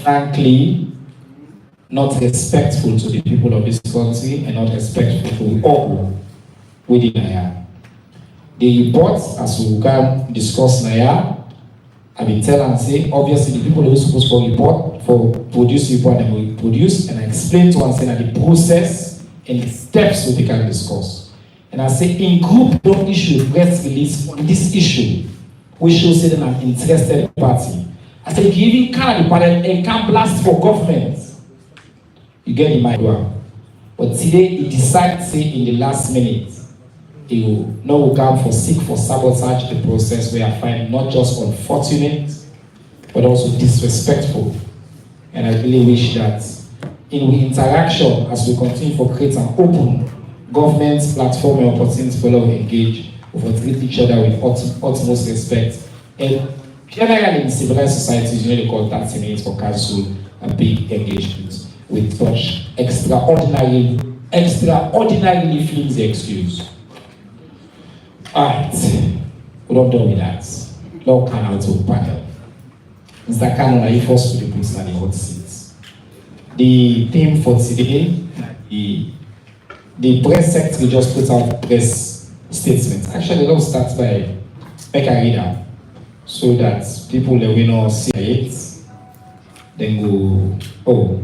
frankly, not respectful to the people of this country and not respectful to all within Naya. The reports, as we can discuss Naya, I will tell and say, obviously the people who are supposed to report, for produce report, and will produce, and I explain to and say that the process and the steps we can discuss. And I say, in group, don't issue a press release on this issue. We should say that I'm interested party. I say, giving kind of panel and can blast for government. You get in my door. But today, he decides, say, in the last minute, he will no come for seek for sabotage the process where I find not just unfortunate, but also disrespectful. And I really wish that in the interaction, as we continue to create an open government platform and opportunity for all to engage, we treat each other with utmost respect. And generally in civilized societies, you know, they call 30 minutes for council and big engagement with such extraordinarily flimsy excuse. Alright, we're not done with that. Now can out to panel. Mr. Cannon, are you forced to be put in the hot seats? The theme for today, the press secretary just put out press statement. Actually, let's start by make a reader so that people that we know see it, then go, oh,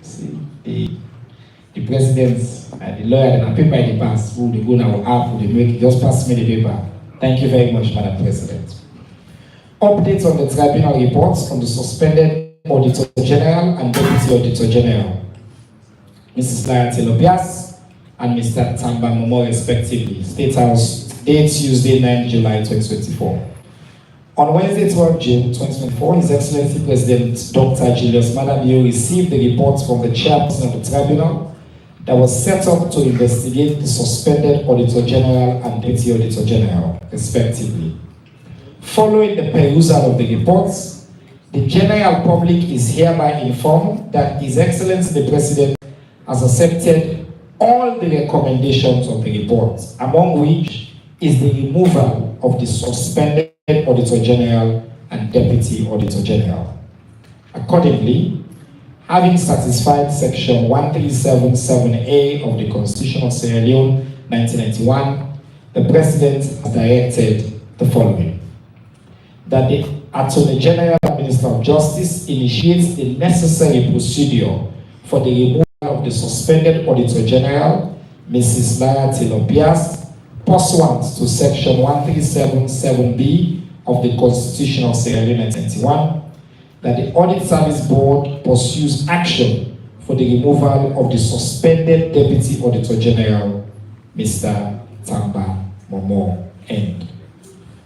see, the president and the lawyer and the paper in the past, who they go now up, who they make, just pass me the paper. Thank you very much, Madam President. Updates on the tribunal reports on the suspended Auditor General and Deputy Auditor General, Mrs. Lara Telopias and Mr. Tamba Momo, respectively. State House, date Tuesday, 9 July 2024. On Wednesday, 12 June 2024, His Excellency President Dr. Julius Madabio received the reports from the chairperson of the tribunal that was set up to investigate the suspended Auditor General and Deputy Auditor General, respectively. Following the perusal of the reports, the general public is hereby informed that His Excellency the President has accepted all the recommendations of the reports, among which is the removal of the suspended Auditor General and Deputy Auditor General. Accordingly, having satisfied Section 1377A of the Constitution of Sierra Leone, 1991, the President has directed the following: that the Attorney General and Minister of Justice initiates the necessary procedure for the removal of the suspended Auditor General, Mrs. Lara Telopias, pursuant to Section 1377B of the Constitution of Sierra Leone 1991, that the Audit Service Board pursues action for the removal of the suspended Deputy Auditor General, Mr. Tamba Momo. And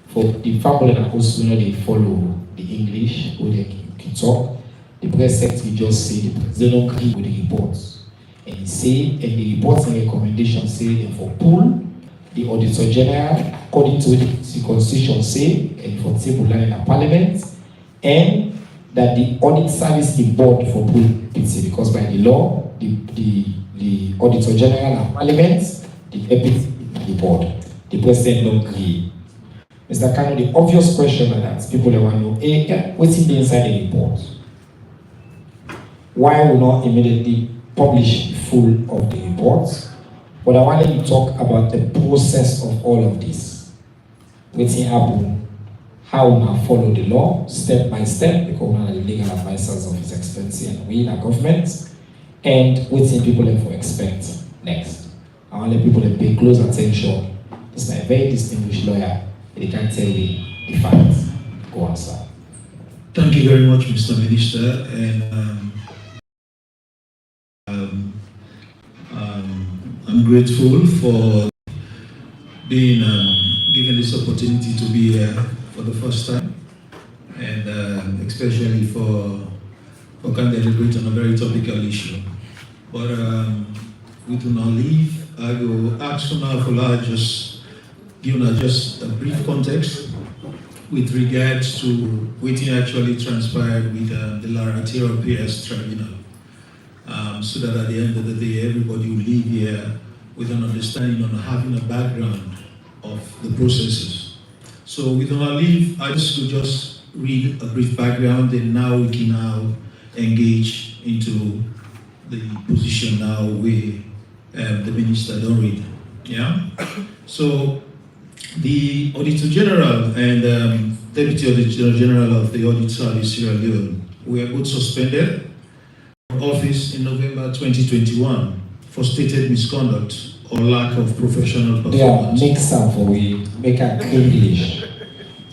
for the family that also know they follow the English, or they can talk, the press secretary just say the president don't agree with the reports. And he say, and the reports and recommendations say that for pull the Auditor General according to the Constitution say, and for table line in the Parliament, and that the Audit Service is board for pull PC, because by the law, the Auditor General and Parliament, the deputy the board. The president don't agree. Mr. Kano, the obvious question that people want to know, what's in the inside the report? Why will not immediately publish full of the reports? But I wanted to talk about the process of all of this. What's happening? How we now follow the law step by step, because we are the legal advisors of His Excellency and we in our government, and what's people for expect next. I want the people to pay close attention. This is a very distinguished lawyer. They can tell you the facts. Go on, sir. Thank you very much, Mr. Minister, and I'm grateful for being given this opportunity to be here for the first time, and especially for can deliberate on a very topical issue. But with no leave, I will ask for now for just giving just a brief context with regards to what actually transpired with the Lara Telopias Tribunal, so that at the end of the day, everybody will leave here with an understanding on having a background of the processes. So with our leave, I just read a brief background, and now we can now engage into the position now where the minister don't read. Yeah. So the Auditor General and Deputy Auditor General of the Audit Service Sierra Leone were both suspended from office in November 2021 for stated misconduct or lack of professional performance. They are mixed up for we make a English.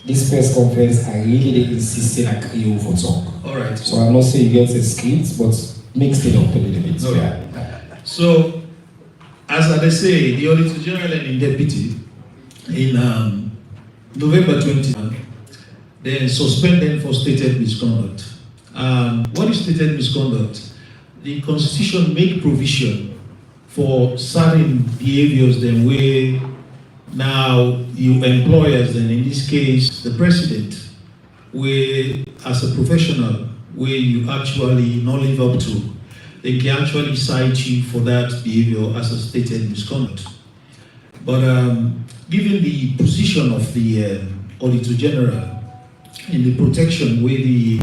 This press conference, I really insisted on Creole for talk. All right. So I'm not saying you get a script, but mixed it up a little bit. Okay. Yeah. So, as I say, the Auditor General and Deputy in November 21, they suspended for stated misconduct. What is stated misconduct? The Constitution make provision for certain behaviors then where now you employers, then in this case the president, where as a professional where you actually not live up to, they can actually cite you for that behavior as a stated misconduct. But given the position of the Auditor General in the protection where the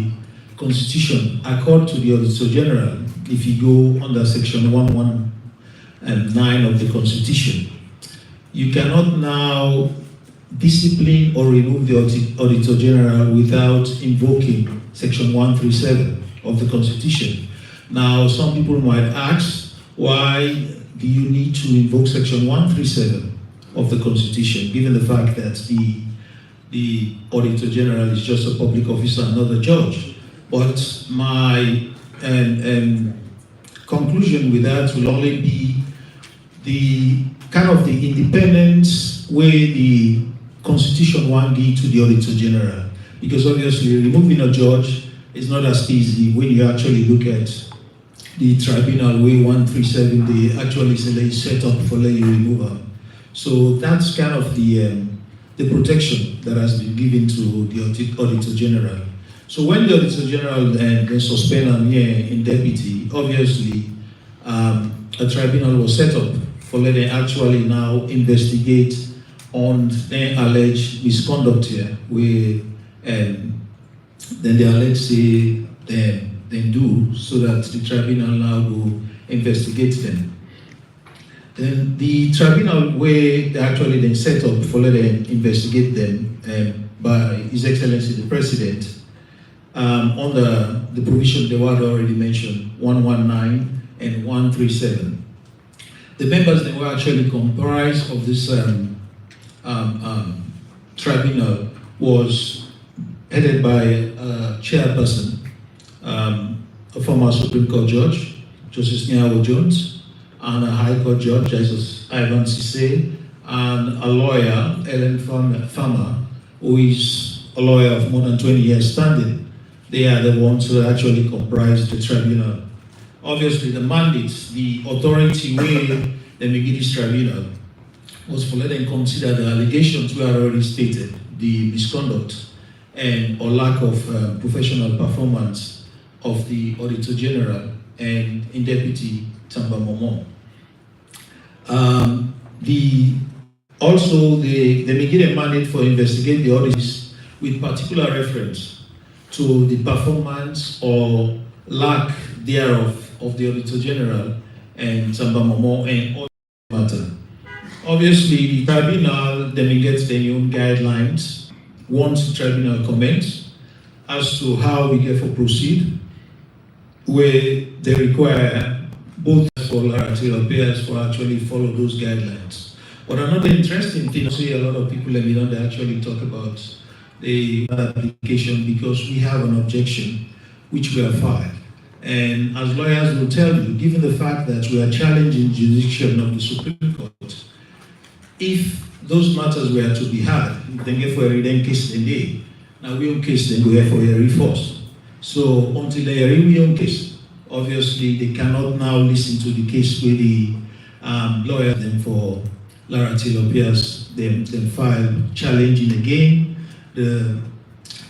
Constitution accord to the Auditor General, if you go under Section 119 of the Constitution, you cannot now discipline or remove the Auditor General without invoking Section 137 of the Constitution. Now, some people might ask, why do you need to invoke Section 137 of the Constitution, given the fact that the Auditor General is just a public officer, not a judge? But my conclusion with that will only be the kind of the independence where the Constitution won't give to the Auditor General. Because obviously removing a judge is not as easy when you actually look at the Tribunal way 137, they actually say they set up for letting you remove them. So that's kind of the protection that has been given to the Auditor General. So when the Auditor General then suspend them here in deputy, obviously a tribunal was set up for letting actually now investigate on the alleged misconduct here, where then they allege say then do, so that the tribunal now will investigate them. Then the tribunal where they actually then set up for letting investigate them by His Excellency the President, under the provision the word already mentioned, 119 and 137. The members that were actually comprised of this tribunal was headed by a chairperson, a former Supreme Court judge, Justice Nyawo Jones, and a High Court judge, Justice Ivan Sise, and a lawyer, Ellen Farmer, who is a lawyer of more than 20 years standing. They are the ones who actually comprise the tribunal. Obviously, the mandates, the authority where they make this tribunal was for letting consider the allegations we had already stated, the misconduct and or lack of professional performance of the Auditor General and in Deputy Tamba Momo. Also, they may get a mandate for investigate the audits with particular reference to the performance or lack thereof of the Auditor General and Tamba Momo and all matter. Obviously, the tribunal then gets their own guidelines once the tribunal comments as to how we get for proceed, where they require both for lateral payers for actually follow those guidelines. But another interesting thing, I see a lot of people let me know they actually talk about the application because we have an objection which we have filed. And as lawyers will tell you, given the fact that we are challenging jurisdiction of the Supreme Court, if those matters were to be had, then get for a then case then day. Now we own case then go here for a reforce. So until they are we own case, obviously they cannot now listen to the case where the lawyer then for Lara Taylor Pierce then file challenging again the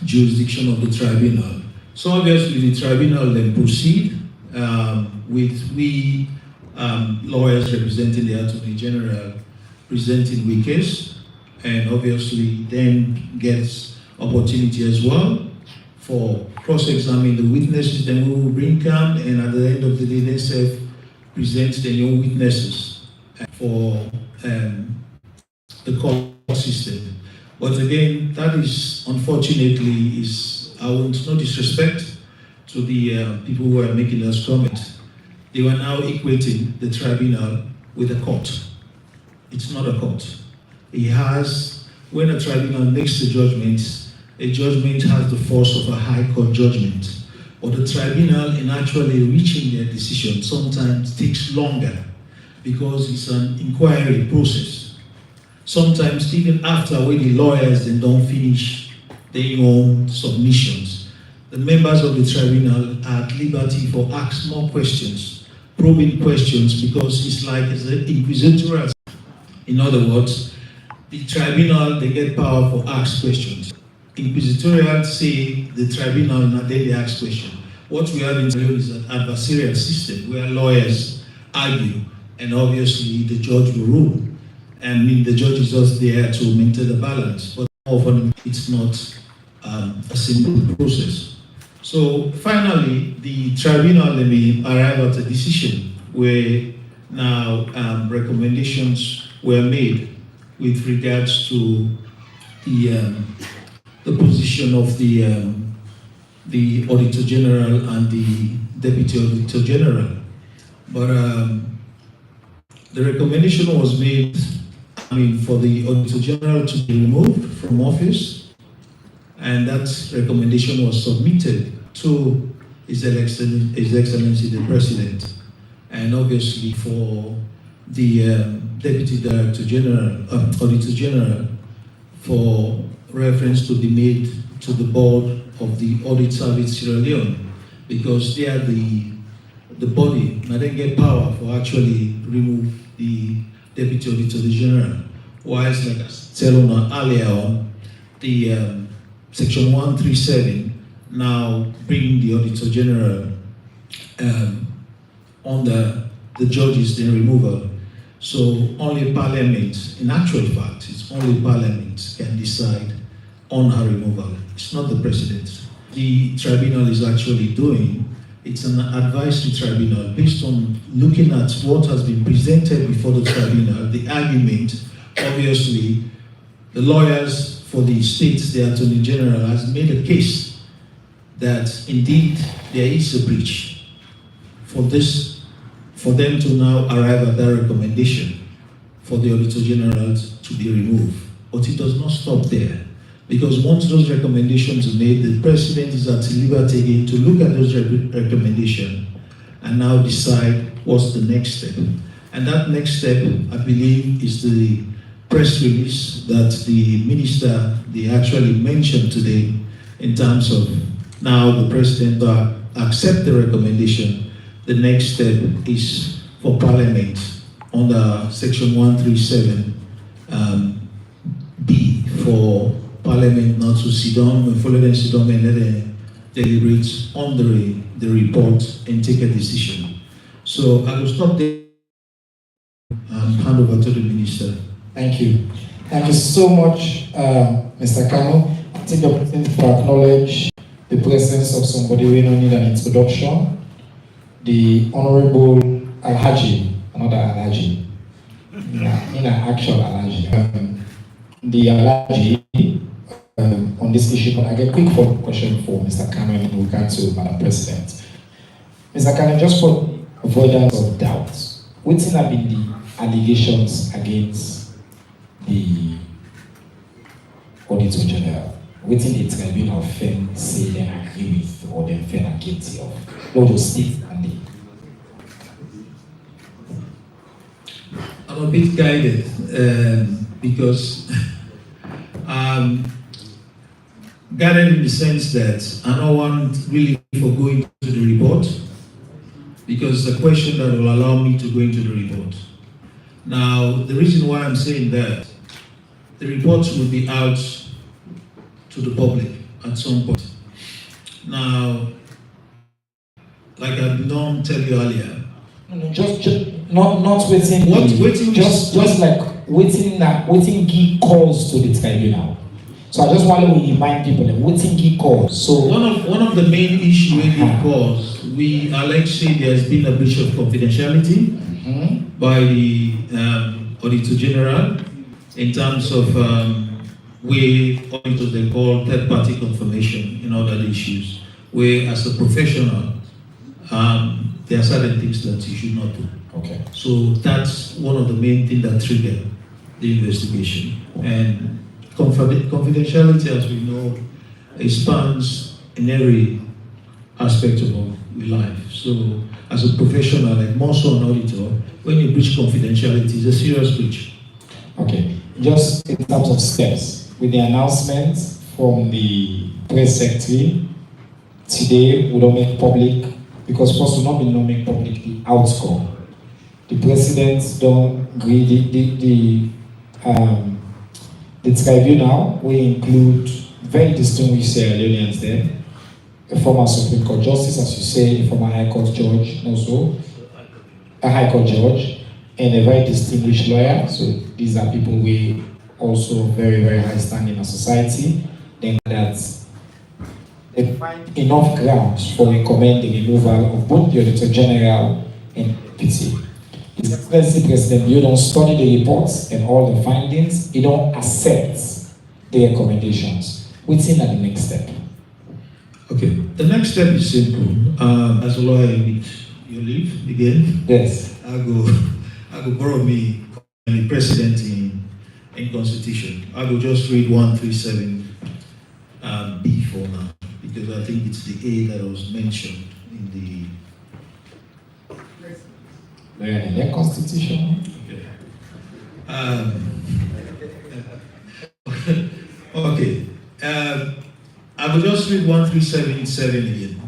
jurisdiction of the tribunal. So obviously the tribunal then proceed with we lawyers representing the Attorney General presenting the case, and obviously then gets opportunity as well for cross-examining the witnesses, then we will bring come, and at the end of the day, they self present their new witnesses for the court system. But again, that is unfortunately I want no disrespect to the people who are making those comments. They were now equating the tribunal with a court. It's not a court. When a tribunal makes a judgment has the force of a high court judgment. But the tribunal, in actually reaching their decision, sometimes takes longer because it's an inquiry process. Sometimes even after when the lawyers then don't finish their own submissions, the members of the tribunal are at liberty for ask more questions, probing questions, because it's an inquisitorial. In other words, the tribunal, they get power for ask questions. Inquisitorial say the tribunal, and then they ask questions. What we have in Tribunal is an adversarial system where lawyers argue, and obviously the judge will rule. And the judge is just there to maintain the balance, but often it's not a simple process. So finally, the tribunal may arrive at a decision where now recommendations were made with regards to the position of the Auditor General and the Deputy Auditor General. But the recommendation was made, for the Auditor General to be removed from office, and that recommendation was submitted to His Excellency the President, and obviously for the Deputy Director General, Auditor General, for reference to be made to the board of the Audit Service Sierra Leone, because they are the body, and they get power for actually remove the Deputy Auditor General. Whilst, like I said earlier on, the Section 137 now bring the Auditor General under the judges' then removal. So only Parliament, in actual fact, it's only Parliament can decide on her removal. It's not the President. The tribunal is actually doing, it's an advisory tribunal based on looking at what has been presented before the tribunal, the argument. Obviously, the lawyers for the states, the Attorney General, has made a case that indeed there is a breach for them to now arrive at that recommendation for the Auditor General to be removed. But it does not stop there, because once those recommendations are made, the President is at liberty again to look at those recommendations and now decide what's the next step. And that next step, I believe, is the press release that the minister, they actually mentioned today, in terms of now the President accept the recommendation. The next step is for Parliament under Section 137 B for Parliament now to sit down and follow them, sit down and let them deliberate on the report and take a decision. So I will stop there and hand over to the Minister. Thank you. Thank you so much, Mr. Kano. I take the opportunity to acknowledge the presence of somebody we don't need an introduction. The Honorable Alhaji, another Alhaji, in an actual Alhaji. The Alhaji on this issue, but I get a quick follow-up question for Mr. Kano in regard to Madam President. Mr. Kano, just for avoidance of doubt, what have been the allegations against the Auditor General? What the tribunal say they agree with or they feel are guilty of? What those states and they? I'm a bit guided because guided in the sense that I don't want really for going to the report, because the question that will allow me to go into the report. Now, the reason why I'm saying that, the reports will be out to the public at some point. Now, like I don't tell you earlier. No, just not waiting. Just like waiting give calls to the tribunal. So I just want to remind people that what think he caused. So one of the main issues it caused, we allege there's been a breach of confidentiality by the Auditor General in terms of where auditors they call third-party confirmation in other issues, where as a professional, there are certain things that you should not do. Okay. So that's one of the main things that triggered the investigation. And confidentiality, as we know, it spans in every aspect of our life. So as a professional, like more so an auditor, when you breach confidentiality, it's a serious breach. Okay. Just in terms of steps, with the announcement from the press secretary, today we don't make public, because first we not be make public the outcome. The president don't agree the tribunal will include very distinguished Sierra Leoneans there, a former Supreme Court Justice, as you say, a former High Court Judge, also a High Court Judge, and a very distinguished lawyer. So these are people with also very, very high standing in society. Then that they find enough grounds for recommending the removal of both the Auditor General and deputy. His Excellency President, you don't study the reports and all the findings, you don't accept the recommendations. What's in the next step? Okay, the next step is simple. As a lawyer, you leave again. Yes. I go borrow me the precedent in Constitution. I will just read 137 B for now, because I think it's the A that was mentioned in the Constitution. Okay. I will just read 1377 again.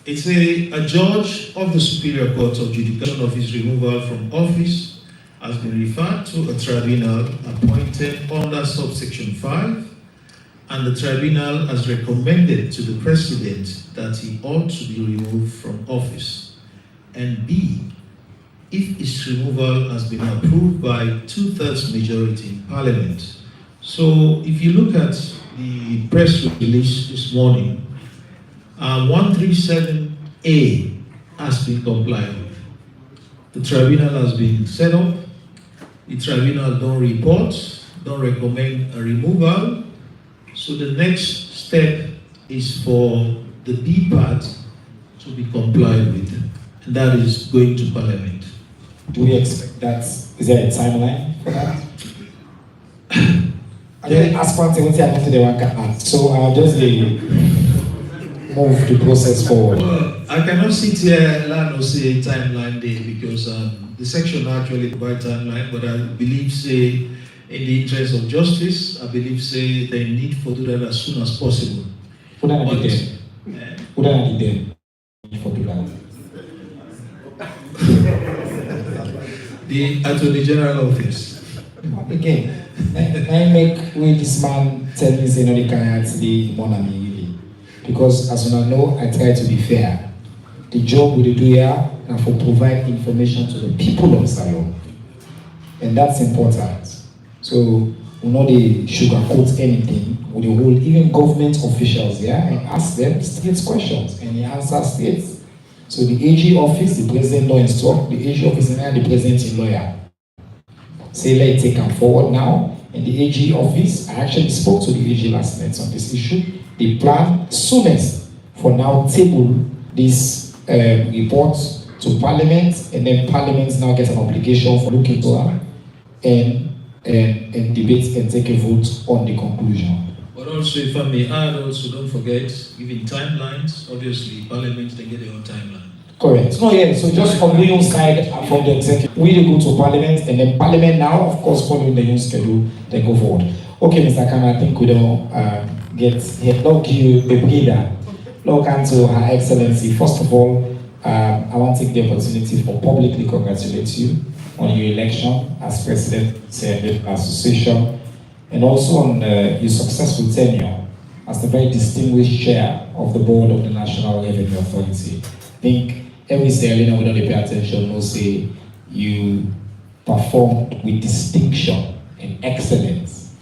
It's a judge of the Superior Court of Judication of his removal from office has been referred to a tribunal appointed under subsection 5, and the tribunal has recommended to the President that he ought to be removed from office. And B, if his removal has been approved by 2/3 majority in Parliament. So if you look at the press release this morning, 137A has been complied with. The tribunal has been set up. The tribunal don't report, don't recommend a removal. So the next step is for the B part to be complied with, and that is going to Parliament. Do we expect that? Is there a timeline for that? I just ask one thing, I to the one can ask. So I'll just move the process forward. Well, I cannot sit here and say timeline day, because the section actually provides timeline, but I believe say in the interest of justice, I believe say they need for do that as soon as possible. Who don't need for do that? The Attorney General Office. Again, I make with this man tell me say no they can't the money really. Because as you know, I try to be fair. The job we do here and for provide information to the people of Salon. And that's important. So we know they sugarcoat anything. We hold even government officials here and ask them straight questions and they answer straight. So the AG office, the president don't instruct, the AG office and the president is lawyer. Say let's take them forward now. In the AG office, I actually spoke to the AG last night on this issue. They plan soonest for now table this report to Parliament, and then Parliament now gets an obligation for looking to her and debate and take a vote on the conclusion. But also, if I may add, also don't forget, giving timelines, obviously Parliament they get their own timeline. Correct. No, yeah, so just from the side from the executive, we go to Parliament, and then Parliament now, of course, following the new schedule, they go forward. Okay, Mr. Khan, I think we don't get here. Log you a breather. Log on to Her Excellency. First of all, I want to take the opportunity for publicly congratulate you on your election as President of the Association, and also on your successful tenure as the very distinguished chair of the board of the National Revenue Authority. I think every Sierra Leonean we don't pay attention will say you performed with distinction and excellence.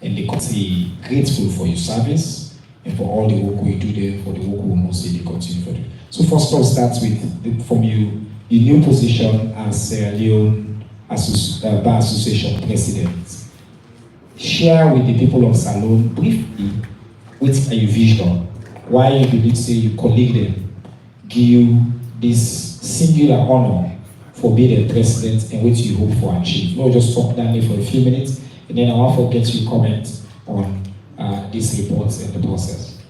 and the country grateful for your service and for all the work we do there, for the work we mostly continue for you. So first of all, start with from you, your new position as Sierra Leone Bar Association President. Share with the people of Salone briefly with a vision why you believe say your colleague them give you this singular honor for being the president and what you hope for achieve. No, just talk down there for a few minutes, and then I want to get you comment on these reports and the process.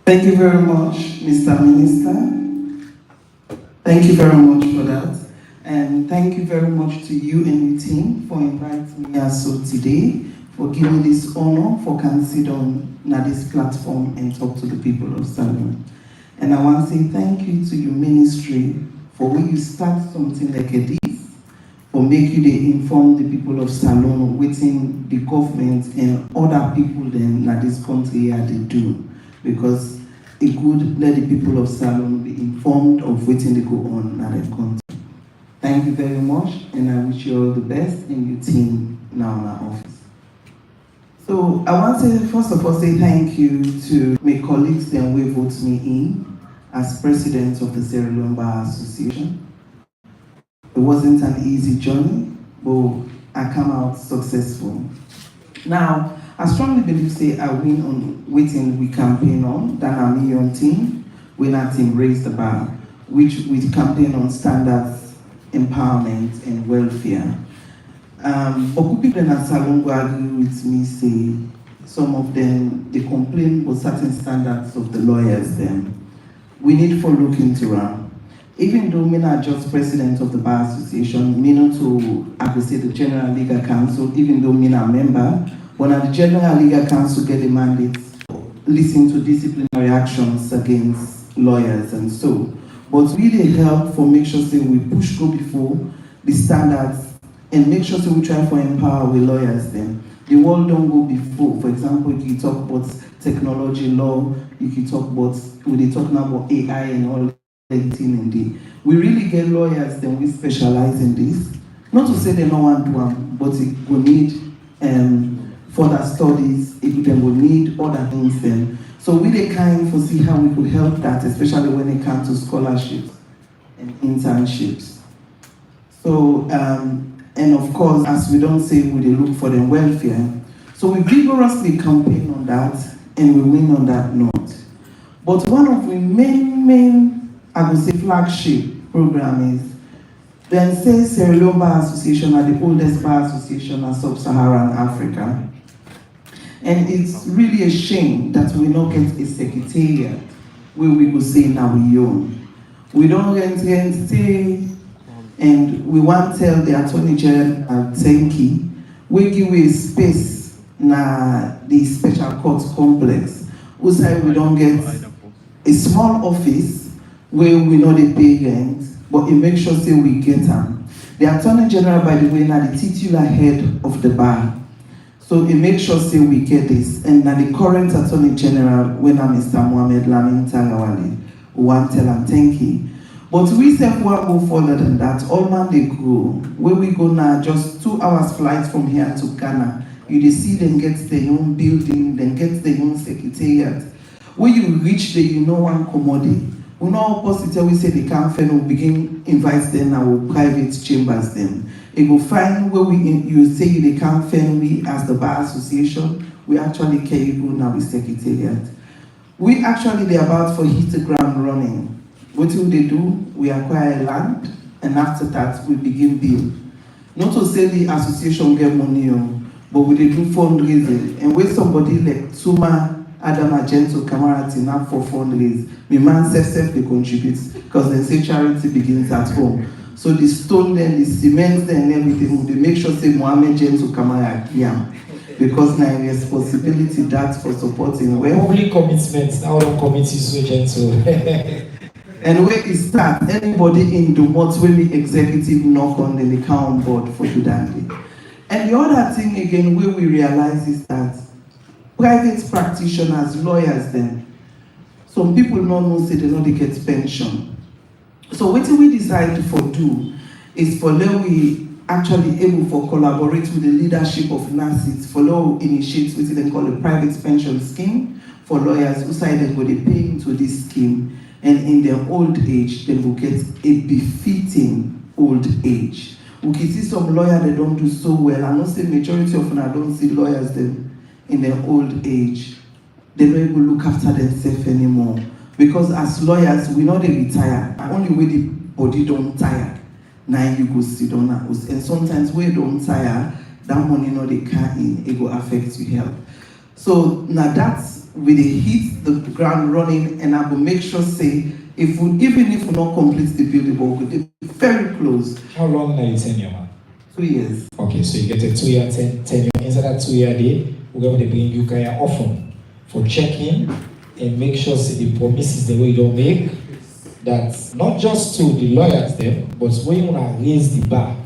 Thank you very much, Mr. Minister. Thank you very much for that. And thank you very much to you and your team for inviting me also today, for giving this honor for can sit on this platform and talk to the people of Salone. And I want to say thank you to your ministry for when you start something like this, for make you they inform the people of Salone within the government and other people then that this country here they do. Because it could let the people of Salone be informed of what they go on in their country. Thank you very much, and I wish you all the best in your team now in our office. So I want to first of all say thank you to my colleagues then who voted me in as president of the Sierra Leone Bar Association. It wasn't an easy journey, but I come out successful. Now, I strongly believe say I win on waiting we campaign on than a million team when our team raised the bar, which we campaign on standards, empowerment and welfare. But people in Salone will agree with me say some of them they complain about certain standards of the lawyers then. We need to look into them. Even though I'm not just president of the Bar Association, me not to I could say the General Legal Council, even though I'm not a member. When the General Legal Council get the mandate, listen to disciplinary actions against lawyers and so. But really help for make sure say we push go before the standards and make sure say we try to empower with lawyers then. The world don't go before. For example, if you talk about technology law, if you talk about, we talk now about AI and all that thing. We really get lawyers then we specialize in this. Not to say they don't want to do them, but it will need further studies, it will need other things then. So we the kind for see how we could help that, especially when it comes to scholarships and internships. So, and of course, as we don't say, we look for the welfare. So we vigorously campaign on that, and we win on that note. But one of the main, I would say, flagship program is, then say Sierra Leone Bar Association are the oldest bar association in sub-Saharan Africa. And it's really a shame that we don't get a secretariat where we could say now we own. We don't stay, and we want to tell the Attorney General, Tenki, we give a space na the special court complex. We say we don't get a small office where we know the pay rent, but it makes sure say we get them. The Attorney General, by the way, now the titular head of the bar. So it makes sure say we get this. And now the current Attorney General, when I'm Mr. Mohamed Lamin Tagawale, we want to tell him thank you. But we say we will go further than that. All man they grow. Where we go now, just 2 hours flight from here to Ghana. You see them get their own building, then get their own secretariat. When you reach there, you know one commodity. We know opposite we say they can't find, we begin invite them our private chambers them. It will find where you say they can't find we as the Bar Association, we actually capable now with secretariat. We actually they're about for hit the ground running. What will they do? We acquire land, and after that we begin build. Not to say the association get money on, but we do fundraising. And when somebody like Suma Adam Agento Kamarati now for fundraising, my man self they contribute because they say charity begins at home. So the stone then, the cement then, and everything, they make sure say Mohammed Gento Kamara yeah. Because now responsibility that for supporting well. Public commitments, now don't commit so gentle. And where it start, anybody in Dumont will be executive knock on the account board for Udandi. And the other thing again where we realize is that private practitioners, lawyers then, some people don't know say they know they get pension. So what we decide for do is for let we actually able for collaborate with the leadership of NACIT for law initiate what they call a private pension scheme for lawyers who say they go they pay into this scheme, and in their old age they will get a befitting old age. We can see some lawyers they don't do so well. I know say majority of them I don't see lawyers them in their old age. They don't even look after themselves anymore. Because as lawyers, we know they retire. And only when the body don't tire, now you go sit down house. And sometimes when you don't tire, that money no they can't in, it will affect your health. So now that's where they hit the ground running, and I will make sure say even if we not complete the building, but we'll be very close. How long are you tenure, man? 2 years. Okay, so you get a 2-year tenure. Inside that 2-year day, we're going to bring you guys often for checking and make sure the promises the way you don't make, that not just to the lawyers them, but when you want to raise the bar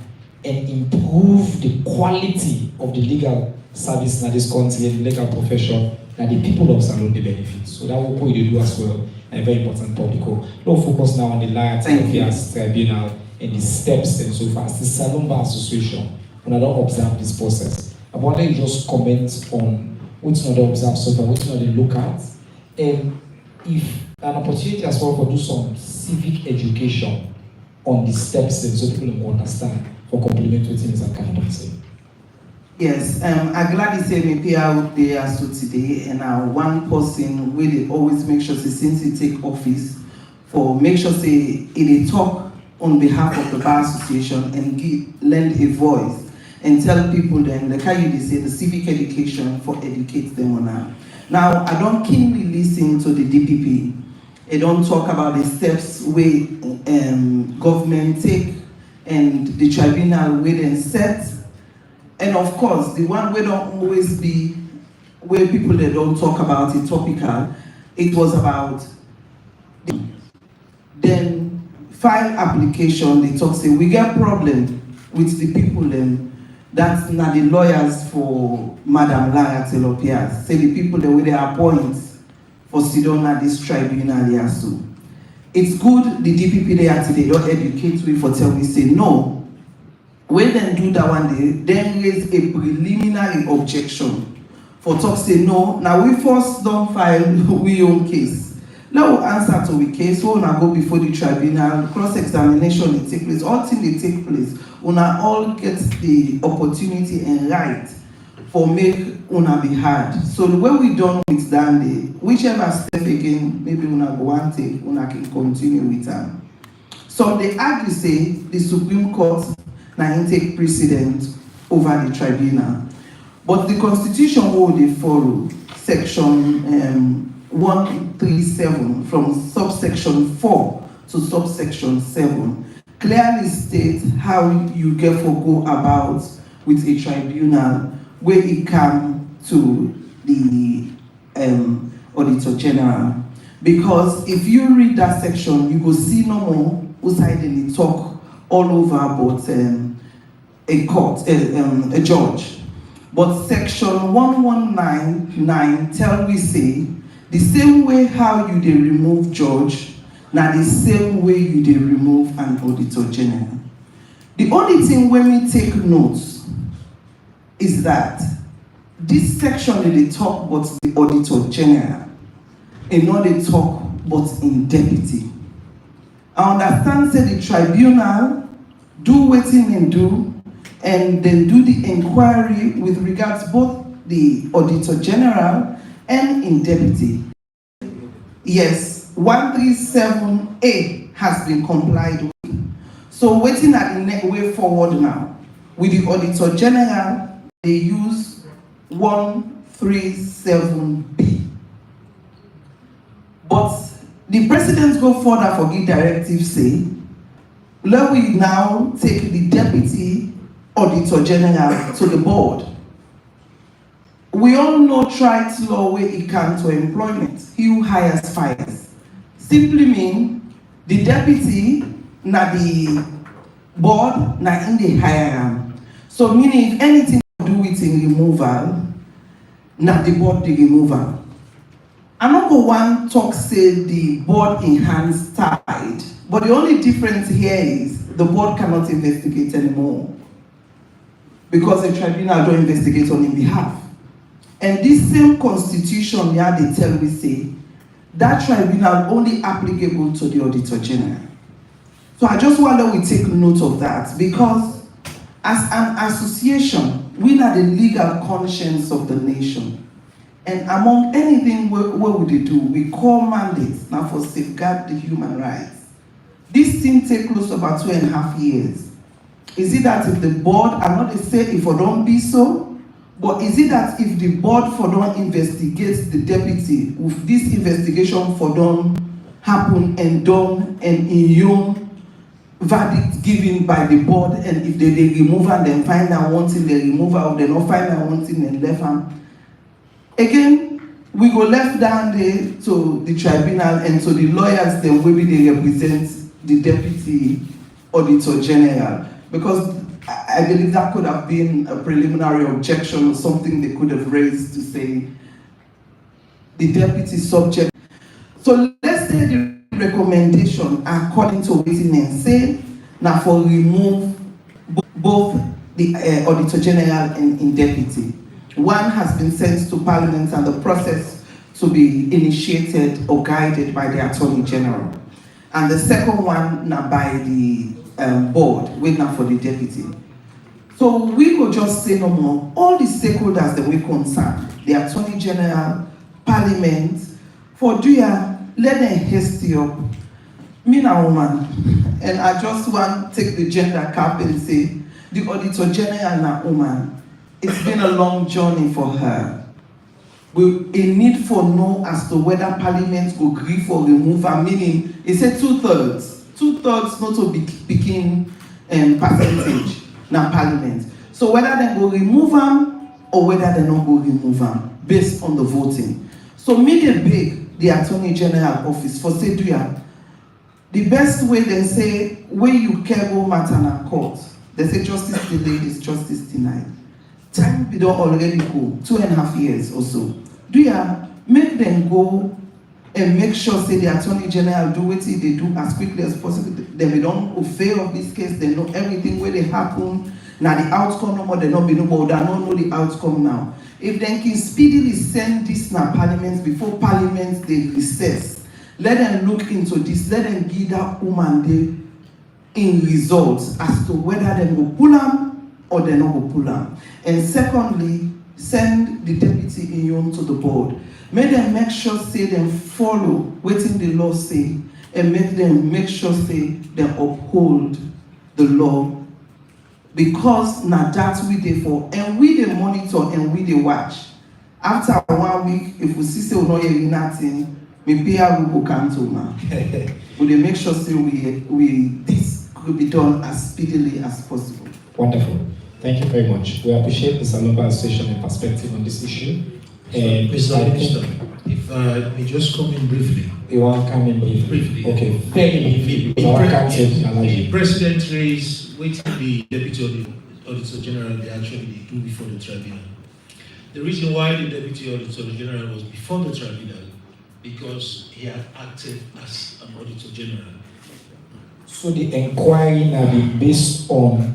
and improve the quality of the legal service in this country and the legal profession, that the people of Salon they benefit. So that will put you do as well, and a very important topic. Don't focus now on the Liability Affairs Tribunal and the steps and so far. It's the Salon Bar Association. When I don't observe this process, I want you just comment on what's not observed so far, what's not they look at, and if an opportunity as well for do some civic education on the steps and so people will understand for complementary things that kind of say. Yes, I'm glad you say me pay out there so today, and one person will always make sure say, since he take office for make sure say he talk on behalf of the Bar Association and lend a voice and tell people then, like how you say, the civic education for educate them on that. Now, I don't keenly listen to the DPP. I don't talk about the steps where government take and the tribunal where they set. And of course, the one where don't always be, where people they don't talk about it topical, it was about then file application, they talk say, we get problem with the people then. That's not the lawyers for Madam Lara Telopias. Say the people that they appoint for Sidona this tribunal here so. It's good the DPP they are today don't educate we for tell me say no. When they do that one day, then raise a preliminary objection for talk say no. Now we first don't file we own case. Now we answer to the case, so now go before the tribunal, cross-examination it take place, all things they take place. Una all get the opportunity and right for make una be heard. So the way we done with that day, whichever step again, maybe una go one take, una can continue with them. So they argue say the Supreme Court now take precedent over the tribunal. But the Constitution will they follow section 137 from subsection 4 to subsection 7 clearly states how you get for go about with a tribunal where it comes to the Auditor General. Because if you read that section, you will see no more outside they talk all over about a court, a judge. But section 1199 tell we say the same way how you they remove judge, now the same way you they remove an Auditor General. The only thing when we take notes is that this section they talk about the Auditor General, and not they talk but in deputy. I understand say the tribunal do what and do, and then do the inquiry with regards both the Auditor General and in deputy. Yes, 137A has been complied with. So waiting at the next way forward now. With the Auditor General, they use 137B. But the president go further for the directive say, let we now take the Deputy Auditor General to the board. We all know tried law where it comes to employment. He who hires fires. Simply mean the deputy, na the board, na in the hire. So meaning if anything to do with in removal, na the board the removal. Another one talk say the board in hands tied. But the only difference here is the board cannot investigate anymore. because the tribunal don't investigate on his behalf. And this same constitution, yeah, they tell we say, that tribunal only applicable to the Auditor General. So I just want that we take note of that, because as an association, we are the legal conscience of the nation. And among anything what would they do, we call mandates now for safeguard the human rights. This thing take close to about 2.5 years. Is it that if the board, I'm not to say if it don't be so, but is it that if the board for don't investigate the deputy, if this investigation for don't happen and done and in your verdict given by the board, and if they remove and then find out one thing, they remove out, they not find out one thing and left them. Again, we go left down there to the tribunal and to the lawyers, then maybe they represent the Deputy Auditor General. Because I believe that could have been a preliminary objection or something they could have raised to say the deputy subject. So let's say the recommendation according to waiting and say now for remove both the Auditor General and deputy. One has been sent to Parliament and the process to be initiated or guided by the Attorney General. And the second one now by the board, waiting now for the deputy. So we will just say no more. All the stakeholders that we concern, the Attorney General, Parliament, for let them hasty up. Me na woman, and I just want to take the gender cap and say, the Auditor General na woman. It's been a long journey for her. We need for know as to whether Parliament will agree for removal, meaning it's a 2/3. 2/3 not to begin percentage now Parliament. So whether they will remove them or whether they not will remove them based on the voting. So me they beg the Attorney General office for say the best way they say where you care go matter na court. They say justice delayed is justice denied. Time we don't already go 2.5 years or so. Make them go and make sure say the Attorney General do what they do as quickly as possible. Then we don't fail of this case, they know everything where they happen. Now the outcome no more, they not be no more, they don't know the outcome now. If they can speedily send this now Parliament before Parliament they recess, let them look into this, let them give that woman the in results as to whether they will pull them or they not will pull them. And secondly, send the deputy in to the board. Make them make sure say them follow what the law say, and make sure say them uphold the law. Because now that's we dey for, and we dey monitor and we dey watch. After 1 week, if we see say we not hearing nothing, maybe I will go cancel now. We dey make sure say we this could be done as speedily as possible. Wonderful. Thank you very much. We appreciate the Salomba Association and perspective on this issue. And Mr. Minister, if I may just come in briefly. You want to come in briefly? Okay, very briefly. The President raised waiting the Deputy Auditor General they actually do before the tribunal. The reason why the Deputy Auditor General was before the tribunal, because he had acted as an Auditor General. So the inquiry now be based on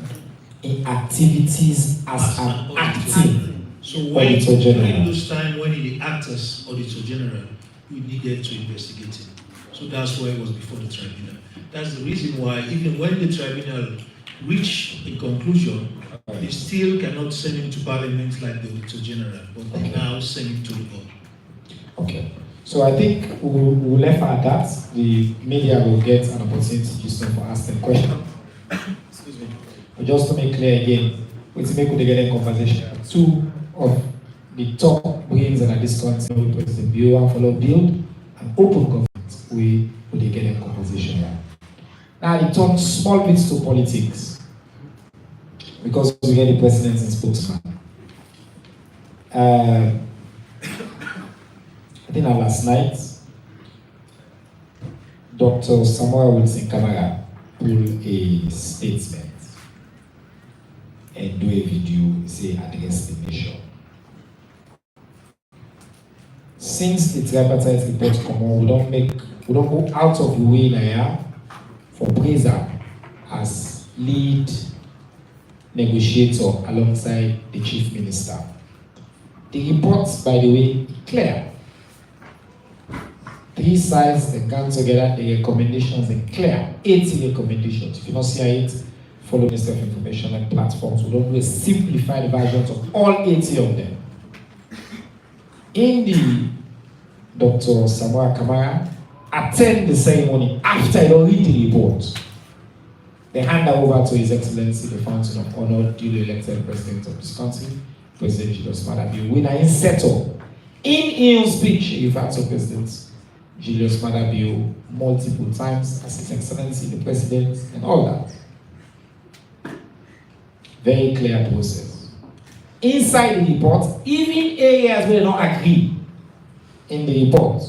activities as an acting. So when during those time when he acted as Auditor General, we needed to investigate him. So that's why it was before the tribunal. That's the reason why even when the tribunal reached a conclusion, they still cannot send him to Parliament like the Auditor General, but they now send him to the board. Okay. So I think we'll leave at that. The media will get an opportunity to ask them questions. Excuse me. But just to make clear again, we make the getting conversation. Two of the top brains and at this concern with the Bureau follow build and open government. We put the getting conversation here. Now it turns small bits to politics because we get the president and spokesman. I think last night, Dr. Samuel Wilson Kamara pulled a statement and do a video, say, address the nation. Since the tripartite report come on, we don't go out of the way here for praise her as lead negotiator alongside the chief minister. The report, by the way, clear. 3 sides, they come together, the recommendations are clear. 80 recommendations. If you don't see it, follow Minister of Information and platforms. We always simplify the versions of all 80 of them. In the Dr. Samuel Kamara attend the ceremony after he don't read the report. They hand over to His Excellency, the Fountain of Honor, duly elected President of this country, President Julius Maada Bio. When I settle, in his speech, he referred to President Julius Maada Bio multiple times as His Excellency, the President, and all that. Very clear process. Inside the report, even areas where they don't agree in the report,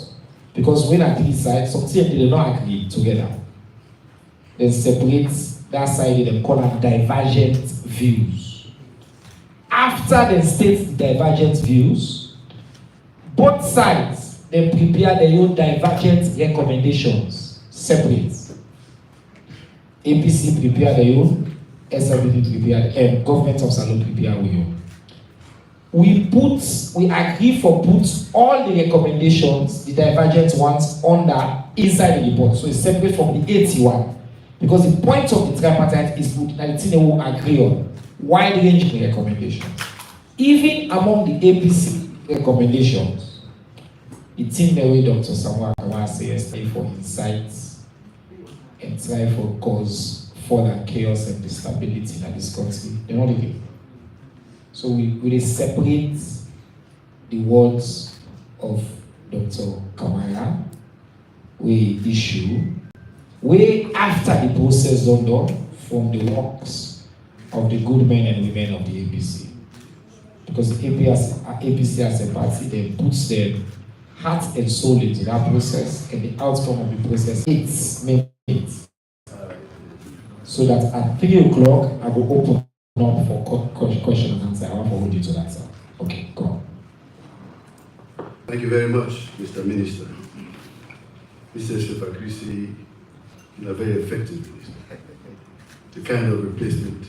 because when at 3 sides, sometimes they do not agree together. They separate that side, they call them divergent views. After they state the divergent views, both sides then prepare their own divergent recommendations, separate. APC prepare their own, SLPP prepare, and government of Salon prepare their own. We agree for put all the recommendations, the divergent ones, under inside the report. So it's separate from the 81. Because the point of the tripartite is put that the thing they will agree on wide-ranging recommendations. Even among the APC recommendations, the thing the way Dr. Samuel Kamara says yesterday for insights and try for cause further chaos and instability in this country, they're not even. So we separate the words of Dr. Kamara, we issue, way after the process done from the works of the good men and women of the APC. Because the APC as a party, then puts their heart and soul into that process, and the outcome of the process is made. So that at 3 o'clock, I will open up for question and answer. I want to hold you to that, sir. Okay, go on. Thank you very much, Mr. Minister. Mr. Shefakrisi, you are very effective. The kind of replacement,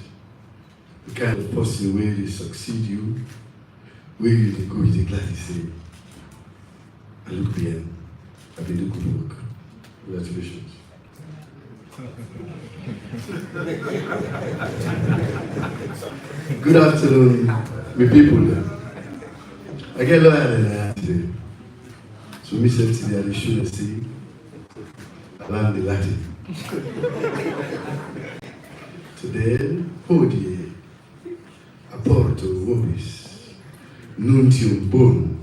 the kind of person where they succeed you, where you go, you gladly say, I look behind, I've been doing good work. Congratulations. Good afternoon, my people. I get loyal and today. So me said today I should say I learned the Latin. Today, hodie, apporto vobis, nuntium bonum,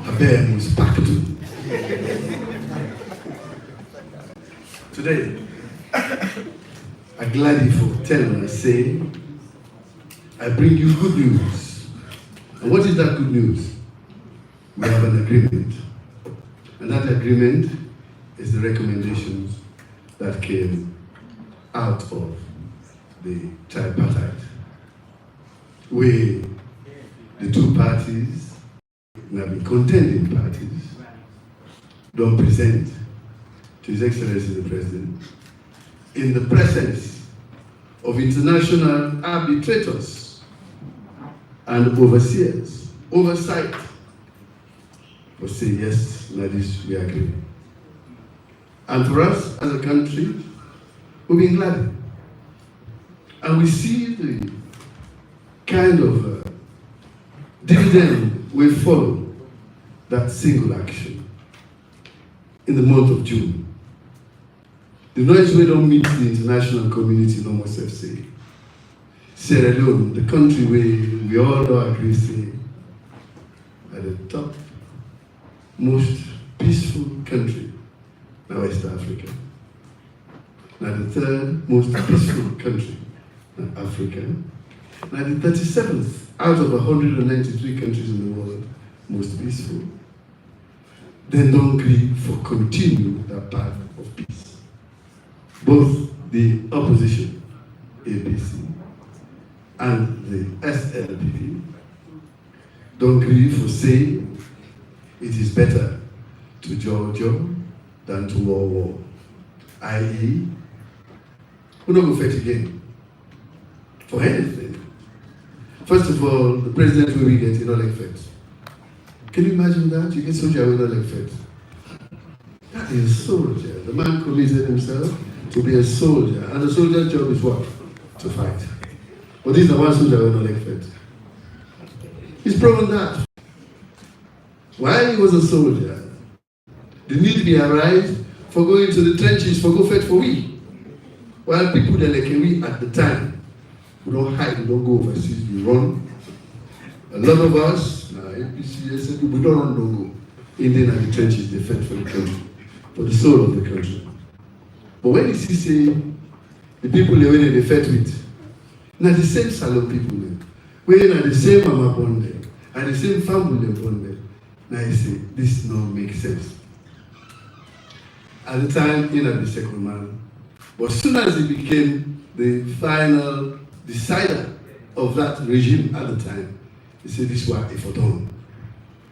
habemus pactum. Today, I gladly foretell and say, I bring you good news. And what is that good news? We have an agreement. And that agreement is the recommendations that came out of the tripartite, where the two parties, now the contending parties, don't present to His Excellency the President in the presence of international arbitrators and overseers, oversight, but say yes, now this we agree. And for us as a country, we've been glad. And we see the kind of dividend we follow that single action in the month of June. The noise we don't meet the international community no more say. Sierra Leone, the country where we all agree say at the top most peaceful country in West Africa. Now the third most peaceful country in Africa. Now the 37th out of 193 countries in the world most peaceful. Then don't agree for continue that path of peace. Both the opposition, APC, and the SLPP don't agree for saying it is better to Georgia than to war, i.e., we're not going to fight again for anything. First of all, the president will be getting all elected. Can you imagine that? You get soldier with all elected. That is a soldier. The man committed himself to be a soldier. And the soldier's job is what? To fight. But this is the one soldier with all elected. He's proven that. While he was a soldier, the need be arise for going to the trenches for go fight for we. While people that like we at the time, we don't hide, we don't go overseas, we run. A lot of us, APC, we don't run, don't go. Indian at the trenches, they fight for the country, for the soul of the country. But when you see, say, the people they fight with, now the same salon people, where the same mama born there, and the same family born there. Now you say, this don't make sense. At the time, he had the second man. But as soon as he became the final decider of that regime at the time, he said, this was if done.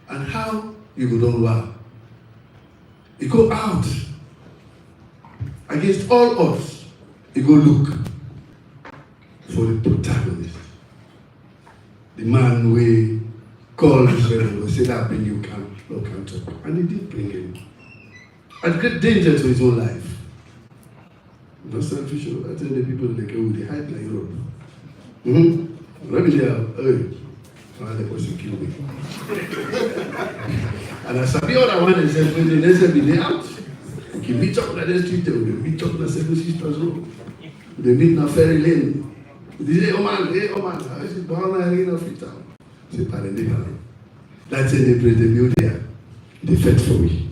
And how you go done well? You go out against all odds, you go look for the protagonist. The man we called Israel and said, I'll bring you camp, no counter. And he did bring him. At great danger to his own life. Not selfish, I tell the people like, oh, they hide like rope. Let me tell you, the person killed me. And I said, all I want is that when they next be there out, we can meet up on the street, they meet up on the 7 Sisters Road. They meet in a ferry lane. They say, oh man, I said, Bahana Arena Free Town. I said, Parendipano. That's it, they pray the new there. They fed for me.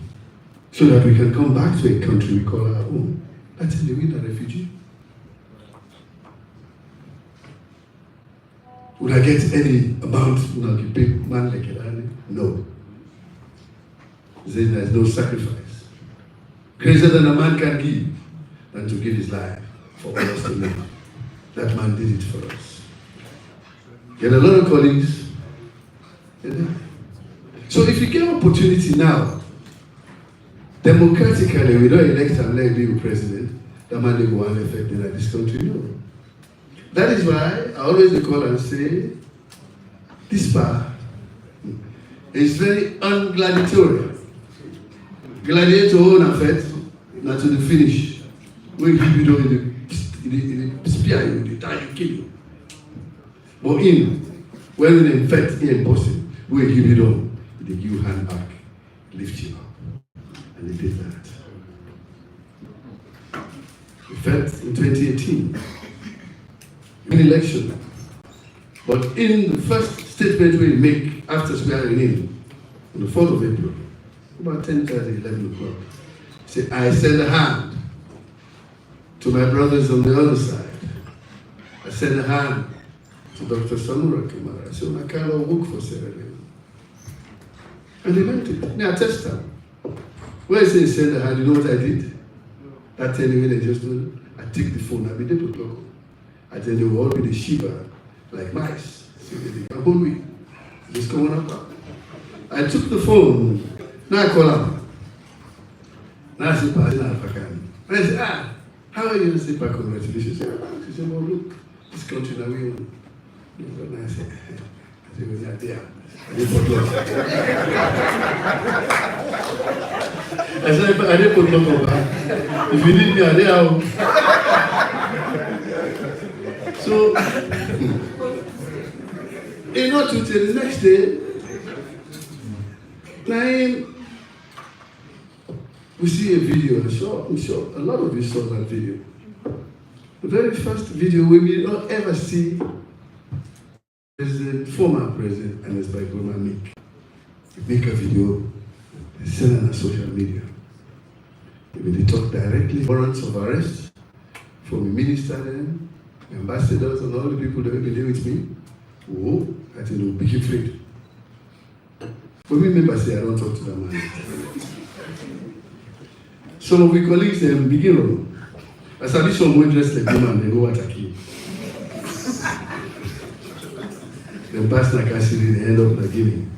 So that we can come back to a country we call our own. That's in the winter refugee. Would I get any amount when I pay man like it? No. There is no sacrifice greater than a man can give than to give his life for all us to live. That man did it for us. He had a lot of colleagues. So if you get opportunity now, democratically, we don't elect and let be president, that man will go and affect in this country. No. That is why I always call and say, this part is very ungladiatorial. Gladiator own effect, not to the finish. We give you in the spear, you the die, you kill you. But when we infect in person, we give you down, they give you hand back, lift you up. And they did that. In fact, in 2018, in election, but in the first statement we make after swearing in, on the 4th of April, about 10:30, 11 o'clock, say, I send a hand to my brothers on the other side. I send a hand to Dr. Samura Kamara. I said, I can't work for Sierra Leone. And they meant it. Now, test them. When I say send a hand, you know what I did? That time when I just do it, I take the phone, I be there to talk. I tell they will all be the shiva, like mice. So they can hold me. Just come on up. I took the phone. Now I call him. Now I say, I say, how are you? I say, congratulations. She said, well, look, this country now we own. And I said, we're not there. I didn't put luck. I said, I didn't put luck over. If you need me, I'm there. So, in order to tell the next day, we see a video, I'm sure a lot of you saw that video. The very first video we will not ever see former president and his Baikoma make a video and send it on social media. They talk directly, warrants of arrest from the minister then, ambassadors and all the people that will be there with me. Oh, I think they will be afraid. But we members say I don't talk to that man. Some of my colleagues begin wrong. As I some more dressed like women, they go attack him. Then pass like accident, they end up like giving.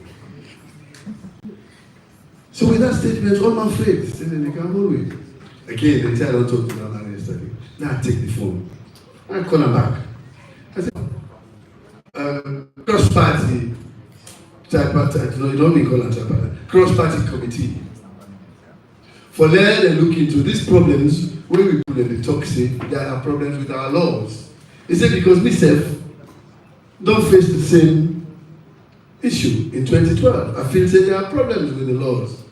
So with that statement, all my friends, they come away. Again, they say I don't talk to that man yesterday. Now I take the phone. I call him back. I said, cross-party tripartite, no, you don't mean call it tripartite, cross-party committee. For there they look into these problems when we put in the talk say there are problems with our laws. He said because myself don't face the same issue in 2012. I feel say there are problems with the laws.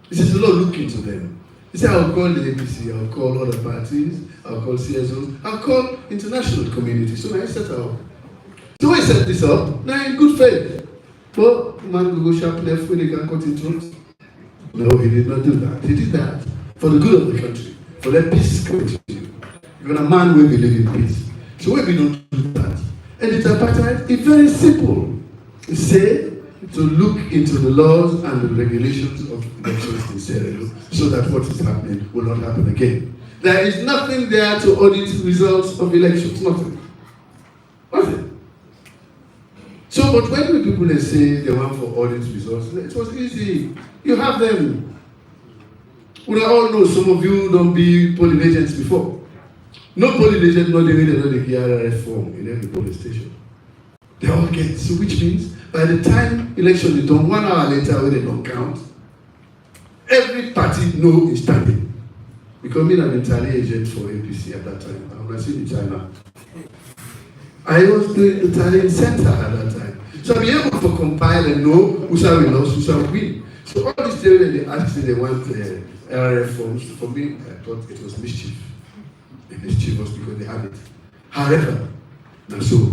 He says the law look into them. He said I'll call the APC, I'll call other parties, I'll call CSOs, I'll call international community. So I set up. So I set this up, now in good faith. But man will go sharp left when they can cut in throat. No, he did not do that. He did that for the good of the country, for that peace continue. You're a man will believe in peace. So when we don't do that, and the tripartite is very simple. It's say to look into the laws and the regulations of elections in Sierra Leone so that what is happening will not happen again. There is nothing there to audit results of elections, nothing. Nothing. So, but when people they say they want for audit results, it was easy. You have them. We all know some of you don't be polling agents before. No polling agent, no they know the KRF form in every polling station. They all get. So which means by the time election is done, 1 hour later when they don't count, every party know is standing. Because me, I'm an Italian agent for APC at that time. I'm not in China. I was doing the Italian center at that time. So I'm able to compile and know who shall we lose, who shall win. So all this theory they asked they want LRF forms. For me, I thought it was mischief. The mischief was because they had it. However, now so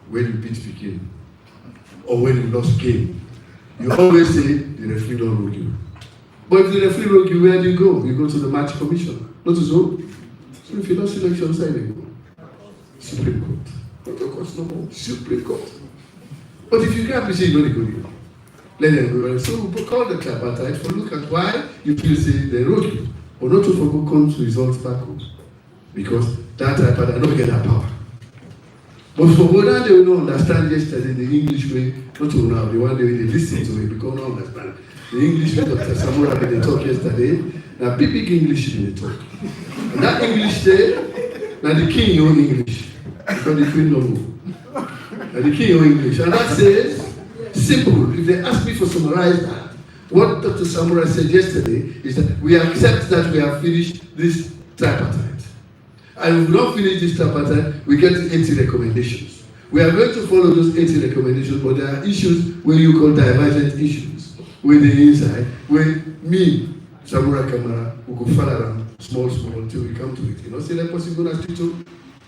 when you beat Pekin or when you lost game, you always say the referee don't rogue you. But if the referee rogue you, where do you go? You go to the match commission, not to so. So if you lost election, side you go. Supreme Court. Not the courts no more. Supreme Court. But if you can't be saying you don't go. Let them go. So we call the tripartite for look at why you feel say they rogue you. But not to forgo come to results back home. Because that tripartite don't get that power. But for what they will not understand yesterday the English way, not to now, the one day they listen to it, because not understand. The English way Dr. Samura did talk yesterday, now big English in the talk. And that English there, now the king own English. Because the queen don't know. Now the king own English. And that says, simple. If they ask me for summarize that, what Dr. Samura said yesterday is that we accept that we have finished this tripartite. And if we don't finish this tripartite, we get to 80 recommendations. We are going to follow those 80 recommendations, but there are issues where you call divergent issues. Where the inside, where me, Samura Kamara, will go further around, small, until we come to it. You know, say that person go to street too.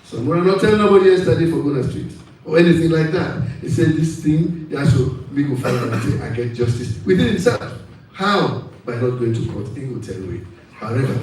Samura not tell nobody yesterday for go to street. Or anything like that. He said this thing, yeah, so me go further and say, I get justice within himself. How? By not going to court. He will tell me. However,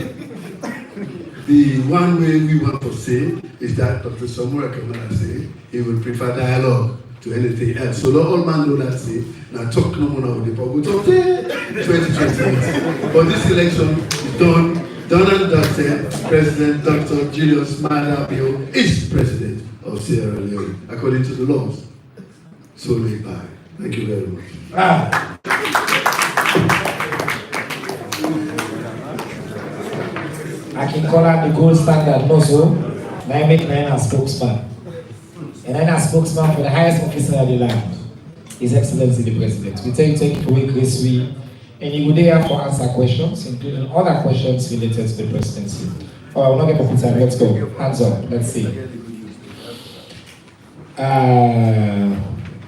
the one way we want to say is that Dr. Samura Kamara say he will prefer dialogue to anything else. So not all man know that say, now talk no more now with the public. Talk 2028. But this election is done and dusted. President Dr. Julius Maada Bio is president of Sierra Leone, according to the laws. So laid by. Thank you very much. I can call out the gold standard also. I make Nine a spokesman. And Nine a spokesman for the highest officer of the land, His Excellency the President. We take it away gracefully, and he will there for answer questions, including other questions related to the presidency. Oh, I'm not going to put time. Let's go. Hands up. Let's see.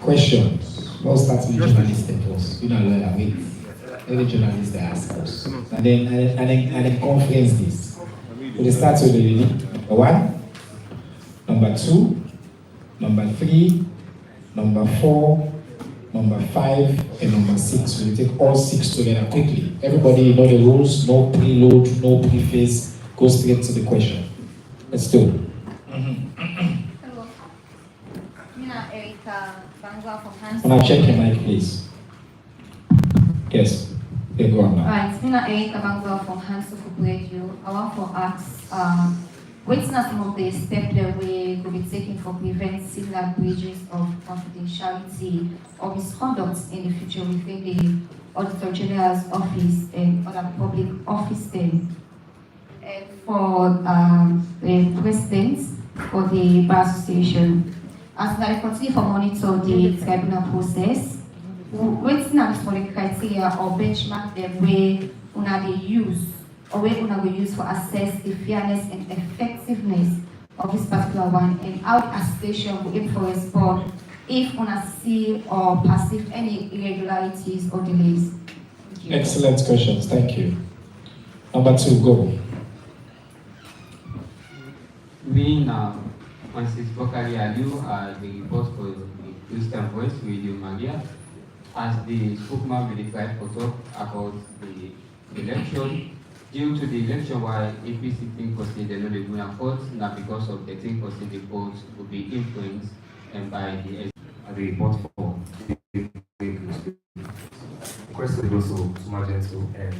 Questions. We'll start with the journalist first. You know, lawyer, wait. Every journalist they ask us. And then conference this. We'll start with the number 1, number 2, number 3, number 4, number 5, and number 6. We'll take all 6 together quickly. Everybody know the rules, no preload, no preface, go straight to the question. Let's do it. Hello. Mina Erika Bangwa from Hanson. Now check your mic, please. Yes. Yeah, go on now. Right, Mina Erika Bangwa from Hanson Radio. I want to ask, what's not some of the steps that we could be taking for prevent similar breaches of confidentiality or misconduct in the future within the Auditor General's office and other public offices? And for the president for the Bar Association, as they continue to monitor the tribunal process, wetin are for the criteria or benchmark them where una dey use or where una go use for assess the fairness and effectiveness of this particular one, and how the association will aim for respond if una see or perceive any irregularities or delays. Excellent questions, thank you. Number 2, go. We now, Francis Bokari Aliu, the report for the Christian Voice Radio Maria, as the spokesman with the tribe for talk about the election. Due to the election, why APC think percent they know they will afford, not because of the 10% the votes will be influenced and by the report for the question also to Magento and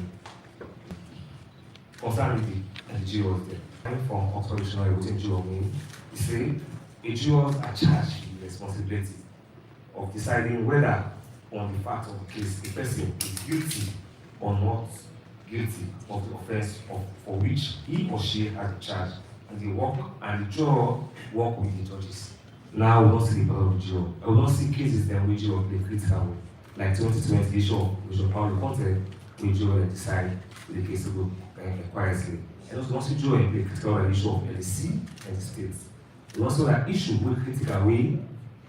concerning the NGOs there. From Oxford Dictionary with NGO mean, he said NGOs are charged with the responsibility of deciding whether on the fact of the case the person is guilty or not guilty of the offense for which he or she has a charge, and the juror work with the judges. Now we don't see the power of the juror. We don't see cases that we juror play critical way. Like 2020 issue of Paulo Conte, we juror decide the case to go quietly. And also don't see juror play critical issue of LC and the states. We also that issue with critical way,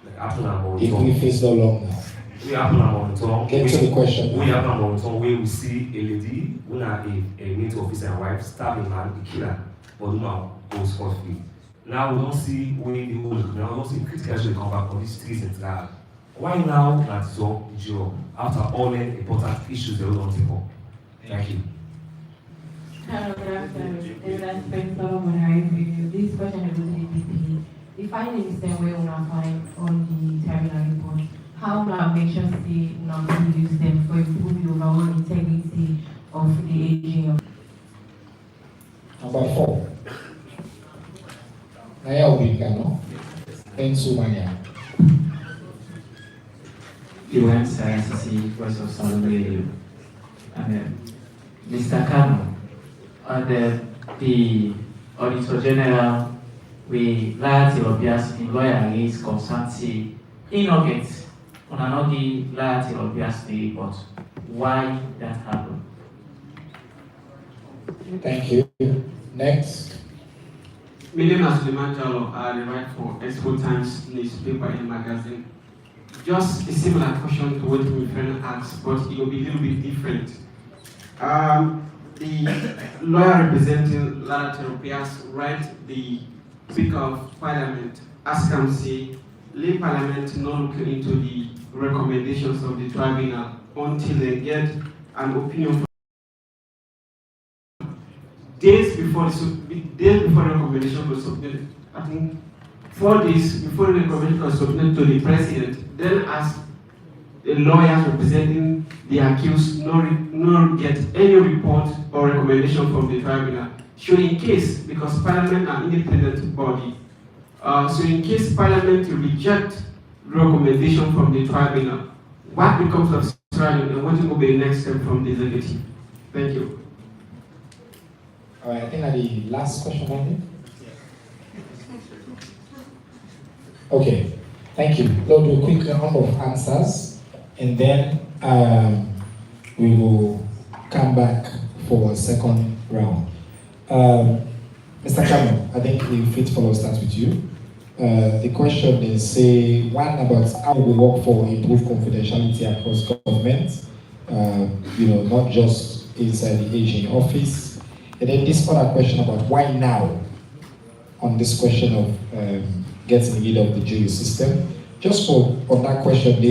like after that If we face no long now. we happen on tongue. Get to the question. We happen on tongue where we see a lady, who are a military officer and wife, stab a man, the killer, but now goes scot-free. Now we don't see when the whole now we don't see critical issue come back on these streets and that. Why now not so job after all the important issues that we don't take up? Thank you. Hello, good afternoon. This question is really deeply. The findings that we will find on the tribunal report, how will make sure they not use them for improving the overall integrity of the aging of. Number 4. Naya Ubikano, Pensumania. UN's ICC Voice of Sound Radio. Mr. Kano, the Auditor General, we large Europeans in lawyer against consultancy innovates on another large Europeans report. Why that happened? Thank you. Next. My name is Suleiman Jallo. I write for Expo Times newspaper and magazine. Just a similar question to what my friend asked, but it will be a little bit different. The lawyer representing Lara Europeans write the Speaker of Parliament, ask him say, let Parliament not look into the recommendations of the tribunal until they get an opinion from days before the recommendation was submitted. I think 4 days before the recommendation was submitted to the president, then ask the lawyers representing the accused not get any report or recommendation from the tribunal. So in case, because Parliament are independent body, so in case Parliament reject recommendation from the tribunal, what becomes of Australia and what will be the next step from the executive? Thank you. All right, I think the last question, I think. Okay, thank you. We'll do a quick round of answers, and then we will come back for a second round. Mr. Cameron, I think the fit follow starts with you. The question is, say, one about how we work for improved confidentiality across government, not just inside the aging office. And then this other question about why now, on this question of getting rid of the jury system. Just on that question,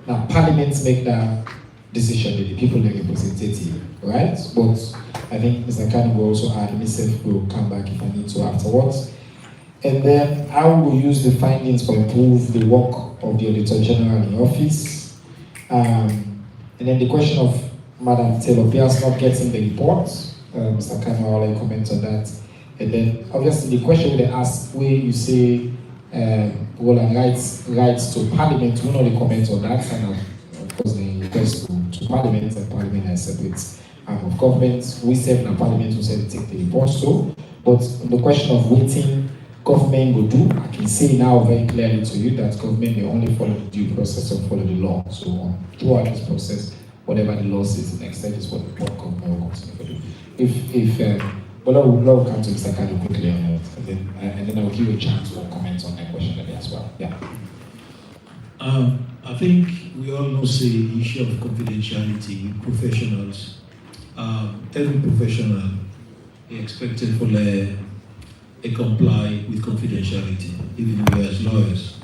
now Parliament make that decision, the people are representative, right? But I think Mr. Kanu will also add, myself will come back if I need to afterwards. And then how we will use the findings to improve the work of the Auditor General in the office. And then the question of Madam Taylor Pierce not getting the report, Mr. Kanu will already comment on that. And then obviously the question they ask where you say Roland rights to Parliament, we not comment on that, and of course the request to Parliament, and Parliament is separate of government. We serve in Parliament, we said take the report too. But the question of waiting government will do. I can say now very clearly to you that government will only follow the due process or follow the law. So throughout this process, whatever the law says in next step is what government will continue to do. But I would love to come to Mr. Kano quickly on it, and then I will give you a chance for comments on that question as well. Yeah. I think we all know the issue of confidentiality with professionals. Every professional is expected for a comply with confidentiality, even we as lawyers,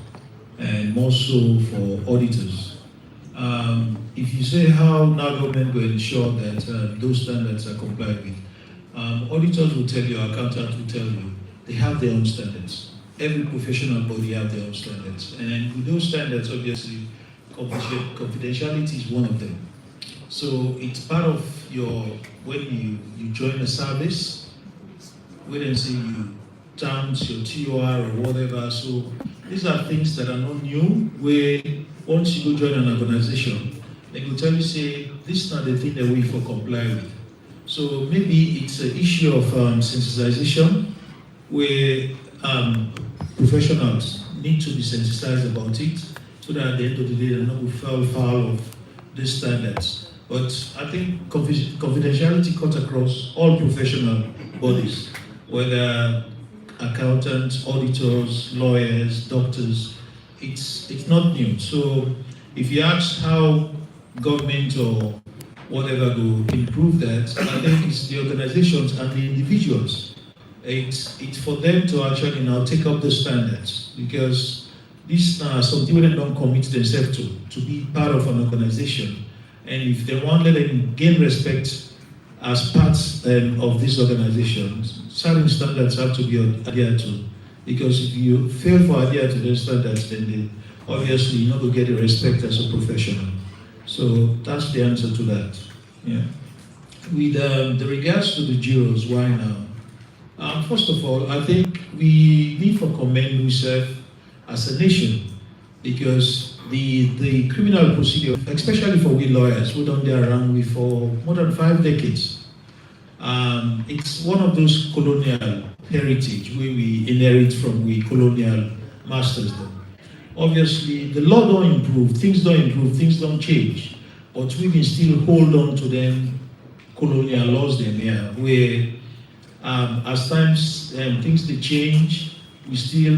and more so for auditors. If you say how now government will ensure that those standards are complied with, auditors will tell you, accountants will tell you, they have their own standards. Every professional body have their own standards, and with those standards, obviously, confidentiality is one of them. So it's part of when you join a service, we then say you terms your TOR or whatever. So these are things that are not new, where once you go join an organization, they will tell you, say, this is not the thing that we for comply with. So maybe it's an issue of sensitization, where professionals need to be sensitized about it, so that at the end of the day, they're not fall foul of these standards. But I think confidentiality cuts across all professional bodies, whether accountants, auditors, lawyers, doctors. It's not new. So if you ask how government or whatever will improve that, I think it's the organizations and the individuals. It's for them to actually now take up the standards, because these are something they don't commit themselves to be part of an organization. And if they want to let them gain respect as parts of these organizations, certain standards have to be adhered to. Because if you fail to adhere to those standards, then obviously you're not going to get the respect as a professional. So that's the answer to that. Yeah. With the regards to the jurors, why now? First of all, I think we need to commend ourselves as a nation, because the criminal procedure, especially for we lawyers who don't get around with for more than 5 decades, it's one of those colonial heritage where we inherit from we colonial masters. Obviously, the law don't improve, things don't change, but we can still hold on to them colonial laws them here, where as times things they change, we still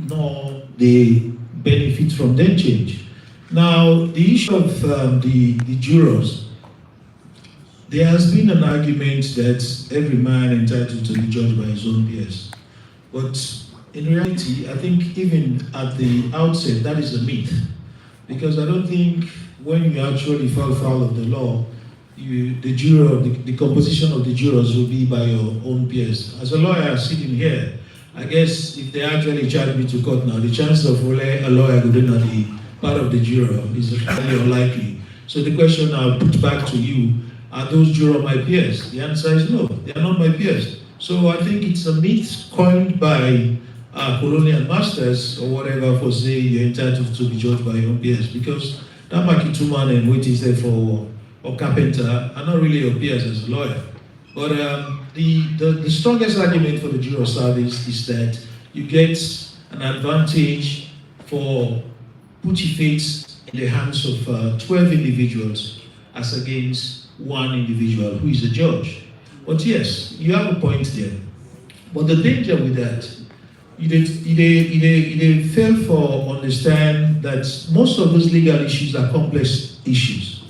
know the benefit from that change. Now, the issue of the jurors, there has been an argument that every man entitled to be judged by his own peers. But in reality, I think even at the outset, that is a myth. Because I don't think when you actually fall foul of the law, the composition of the jurors will be by your own peers. As a lawyer sitting here, I guess if they actually charge me to court now, the chance of a lawyer within the part of the juror is highly unlikely. So the question I'll put back to you, are those jurors my peers? The answer is no, they are not my peers. So I think it's a myth coined by colonial masters or whatever for saying you're entitled to be judged by your own peers, because that Makituman and what is there for or carpenter are not really your peers as a lawyer. But the strongest argument for the juror service is that you get an advantage for putting faith in the hands of 12 individuals as against one individual who is a judge. But yes, you have a point there. But the danger with that, they fail to understand that most of those legal issues are complex issues,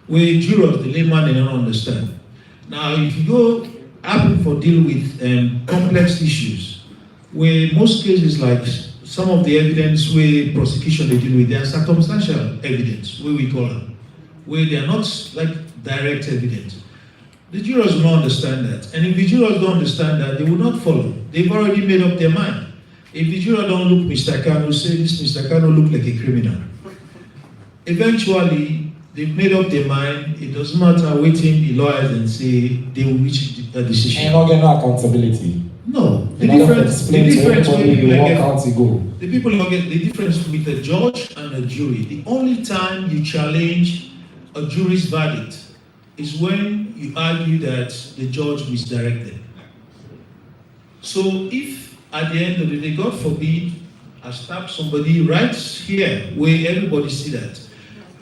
where jurors, the layman, they don't understand. Now, if you go happen for deal with complex issues, where most cases like some of the evidence where prosecution they deal with, they are circumstantial evidence, where we call them, where they are not like direct evidence. The jurors will not understand that. And if the jurors don't understand that, they will not follow. They've already made up their mind. If the juror don't look Mr. Kano, say this Mr. Kano look like a criminal. Eventually, they've made up their mind. It doesn't matter waiting the lawyers and say they will reach a decision. And not get no accountability. No. The people don't get the difference with a judge and a jury. The only time you challenge a jury's verdict is when you argue that the judge misdirected. So if at the end of the day, God forbid, I stab somebody right here where everybody see that.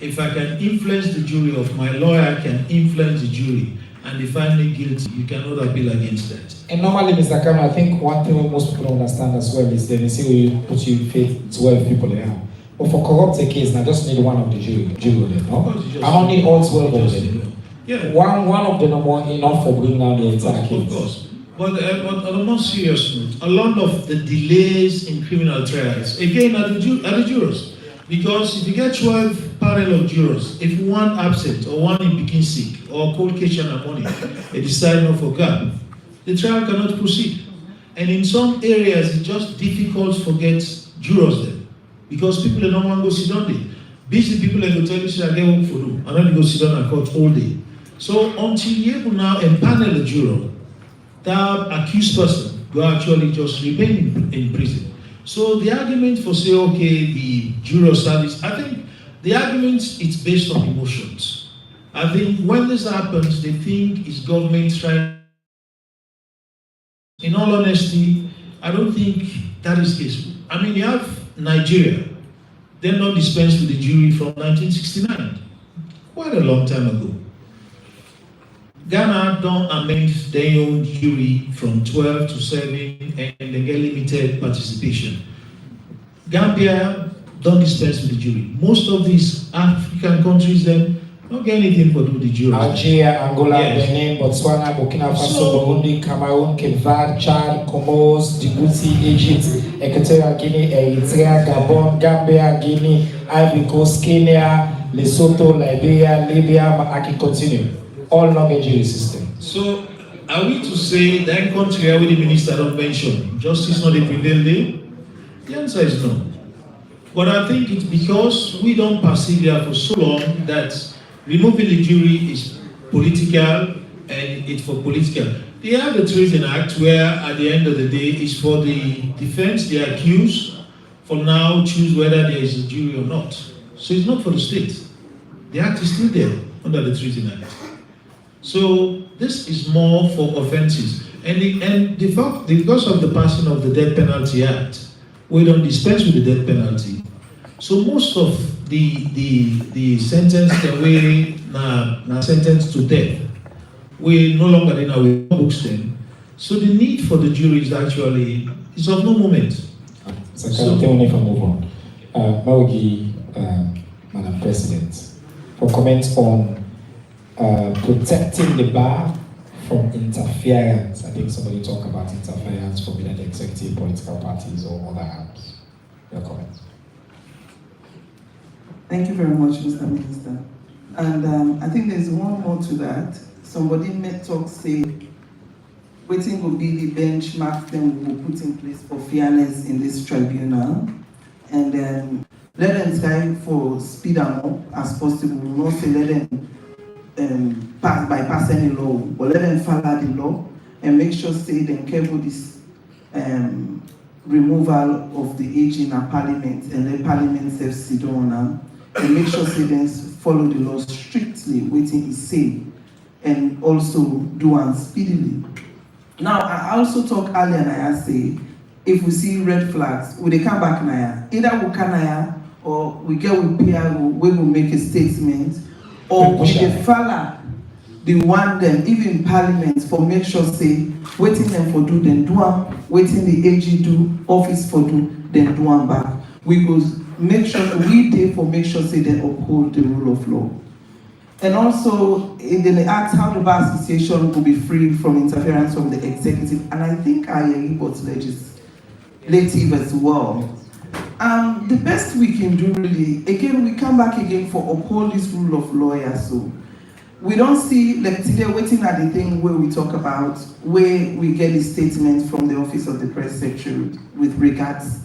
If I can influence the jury, of my lawyer can influence the jury, and they find me guilty, you cannot appeal against that. And normally, Mr. Cameron, I think one thing most people don't understand as well is that they say you put your faith in 12 people there. But for corrupt a case, I just need one of the jury there, no? I don't need all 12 of them. Yeah. One of them are more enough for bringing down the entire case. Of course. But on a more serious note, a lot of the delays in criminal trials, again, are the jurors. Because if you get 12 panel of jurors, if one absent or one in picking sick or cold case and money, they decide not for God, the trial cannot proceed. And in some areas, it's just difficult to get jurors there. Because people don't want to go sit down there. Busy people will tell you, say, I get work for them. And then go sit down and court all day. So until you able now empanel a juror, that accused person will actually just remain in prison. So the argument for say, okay, the juror service, I think the argument is based on emotions. I think when this happens, they think it's government trying. In all honesty, I don't think that is the case. I mean, you have Nigeria, they're not dispensed with the jury from 1969, quite a long time ago. Ghana don't amend their own jury from 12 to 7 and they get limited participation. Gambia don't dispense with the jury. Most of these African countries then don't get anything but do the jury. Algeria, Angola, yes. Benin, Botswana, Burkina Faso, Burundi, Cameroon, Cape Verde, Chad, Comoros, Djibouti, Egypt, Equatorial Guinea, Eritrea, Gabon, Gambia, Guinea, Ivory Coast, Kenya, Lesotho, Liberia, Libya, I can continue. All not a jury system. So, are we to say that country where the minister don't mention justice not a prevailing? The answer is no. But I think it's because we don't persevere for so long that removing the jury is political and it's for political. They have the Treason Act where at the end of the day it's for the defense, the accused, for now choose whether there is a jury or not. So it's not for the state. The act is still there under the Treason Act. So this is more for offences. And because of the passing of the Death Penalty Act, we don't dispense with the death penalty. So most of the sentence that we now sentenced to death, we no longer in our books then. So the need for the jury is actually is of no moment. So tell me if I move on. Maugi, Madam President, for comments on protecting the bar from interference. I think somebody talked about interference from either the executive political parties or other arms. Your comments. Thank you very much, Mr. Minister. And I think there's one more to that. Somebody may talk, say, waiting will be the benchmark then we will put in place for fairness in this tribunal. And then let them try for speed and up as possible. We will not say let them bypass any law, but let them follow the law and make sure say them careful this removal of the age in our parliament and let parliament self sit on and make sure say them follow the law strictly, waiting is safe, and also do and speedily. Now I also talk earlier and I say if we see red flags, we they come back now. Either we can or we get with PR, we will make a statement. Or we dey follow the one them, even parliament, for make sure say, waiting them for do, then do them, waiting the AG do, office for do, then do them back. We go make sure, we dey for make sure say they uphold the rule of law. And also, they ask how the bar association will be free from interference from the executive, and I think I agree with legislative as well. The best we can do really, again, we come back again for uphold this rule of law. So we don't see, like today, waiting at the thing where we talk about, where we get the statement from the Office of the Press Secretary with regards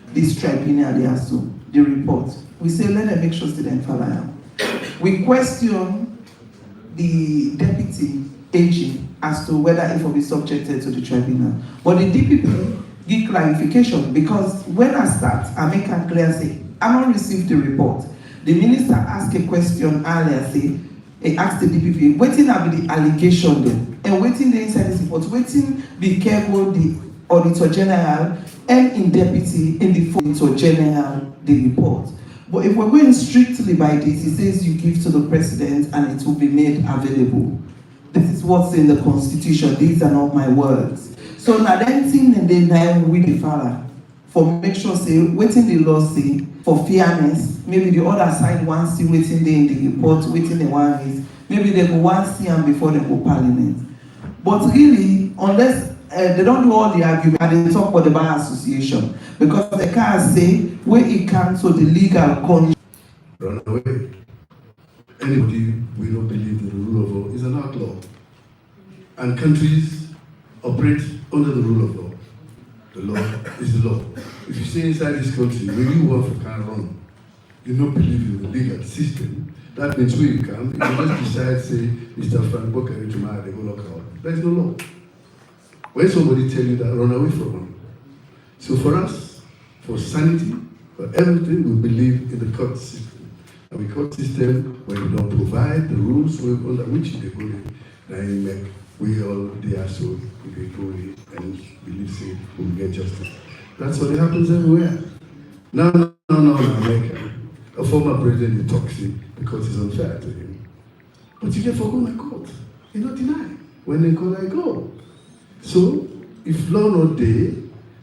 this tribunal there, so the report. We say, let them make sure they don't follow. We question the deputy AG as to whether it will be subjected to the tribunal. But the DPP give clarification, because when I start, I make it clear, say, I don't receive the report. The minister asked a question earlier, say, he asked the DPP, waiting will be the allegation then, and waiting the inside this report, waiting be careful the Auditor General and in deputy in the Auditor General the report. But if we're going strictly by this, it says you give to the president and it will be made available. This is what's in the constitution. These are not my words. So now that thing and then now with the father for make sure say waiting the law say for fairness, maybe the other side wants to waiting there in the report, waiting the one is maybe they go one see and before they go parliament. But really, unless they don't do all the argument and they talk about the bar association because they can't say where it comes to the legal condition. Run away. Anybody we don't believe in the rule of law is an outlaw. And countries operate under the rule of law. The law is the law. If you stay inside this country, when you work for can run, you don't believe in the legal system, that means when you come, you just decide, say, Mr. Frank Bokari tomorrow, they go lock out. There is no law. When somebody tell you that, run away from them. So for us, for sanity, for everything, we believe in the court system. And the court system, when you don't provide the rules under which they go in, then you make we all there so we can go in and believe say we will get justice. That's what happens everywhere. No, America. A former president is toxic because it's unfair to him. But you get for going to court. You not deny. When they call, I go. So if law not there,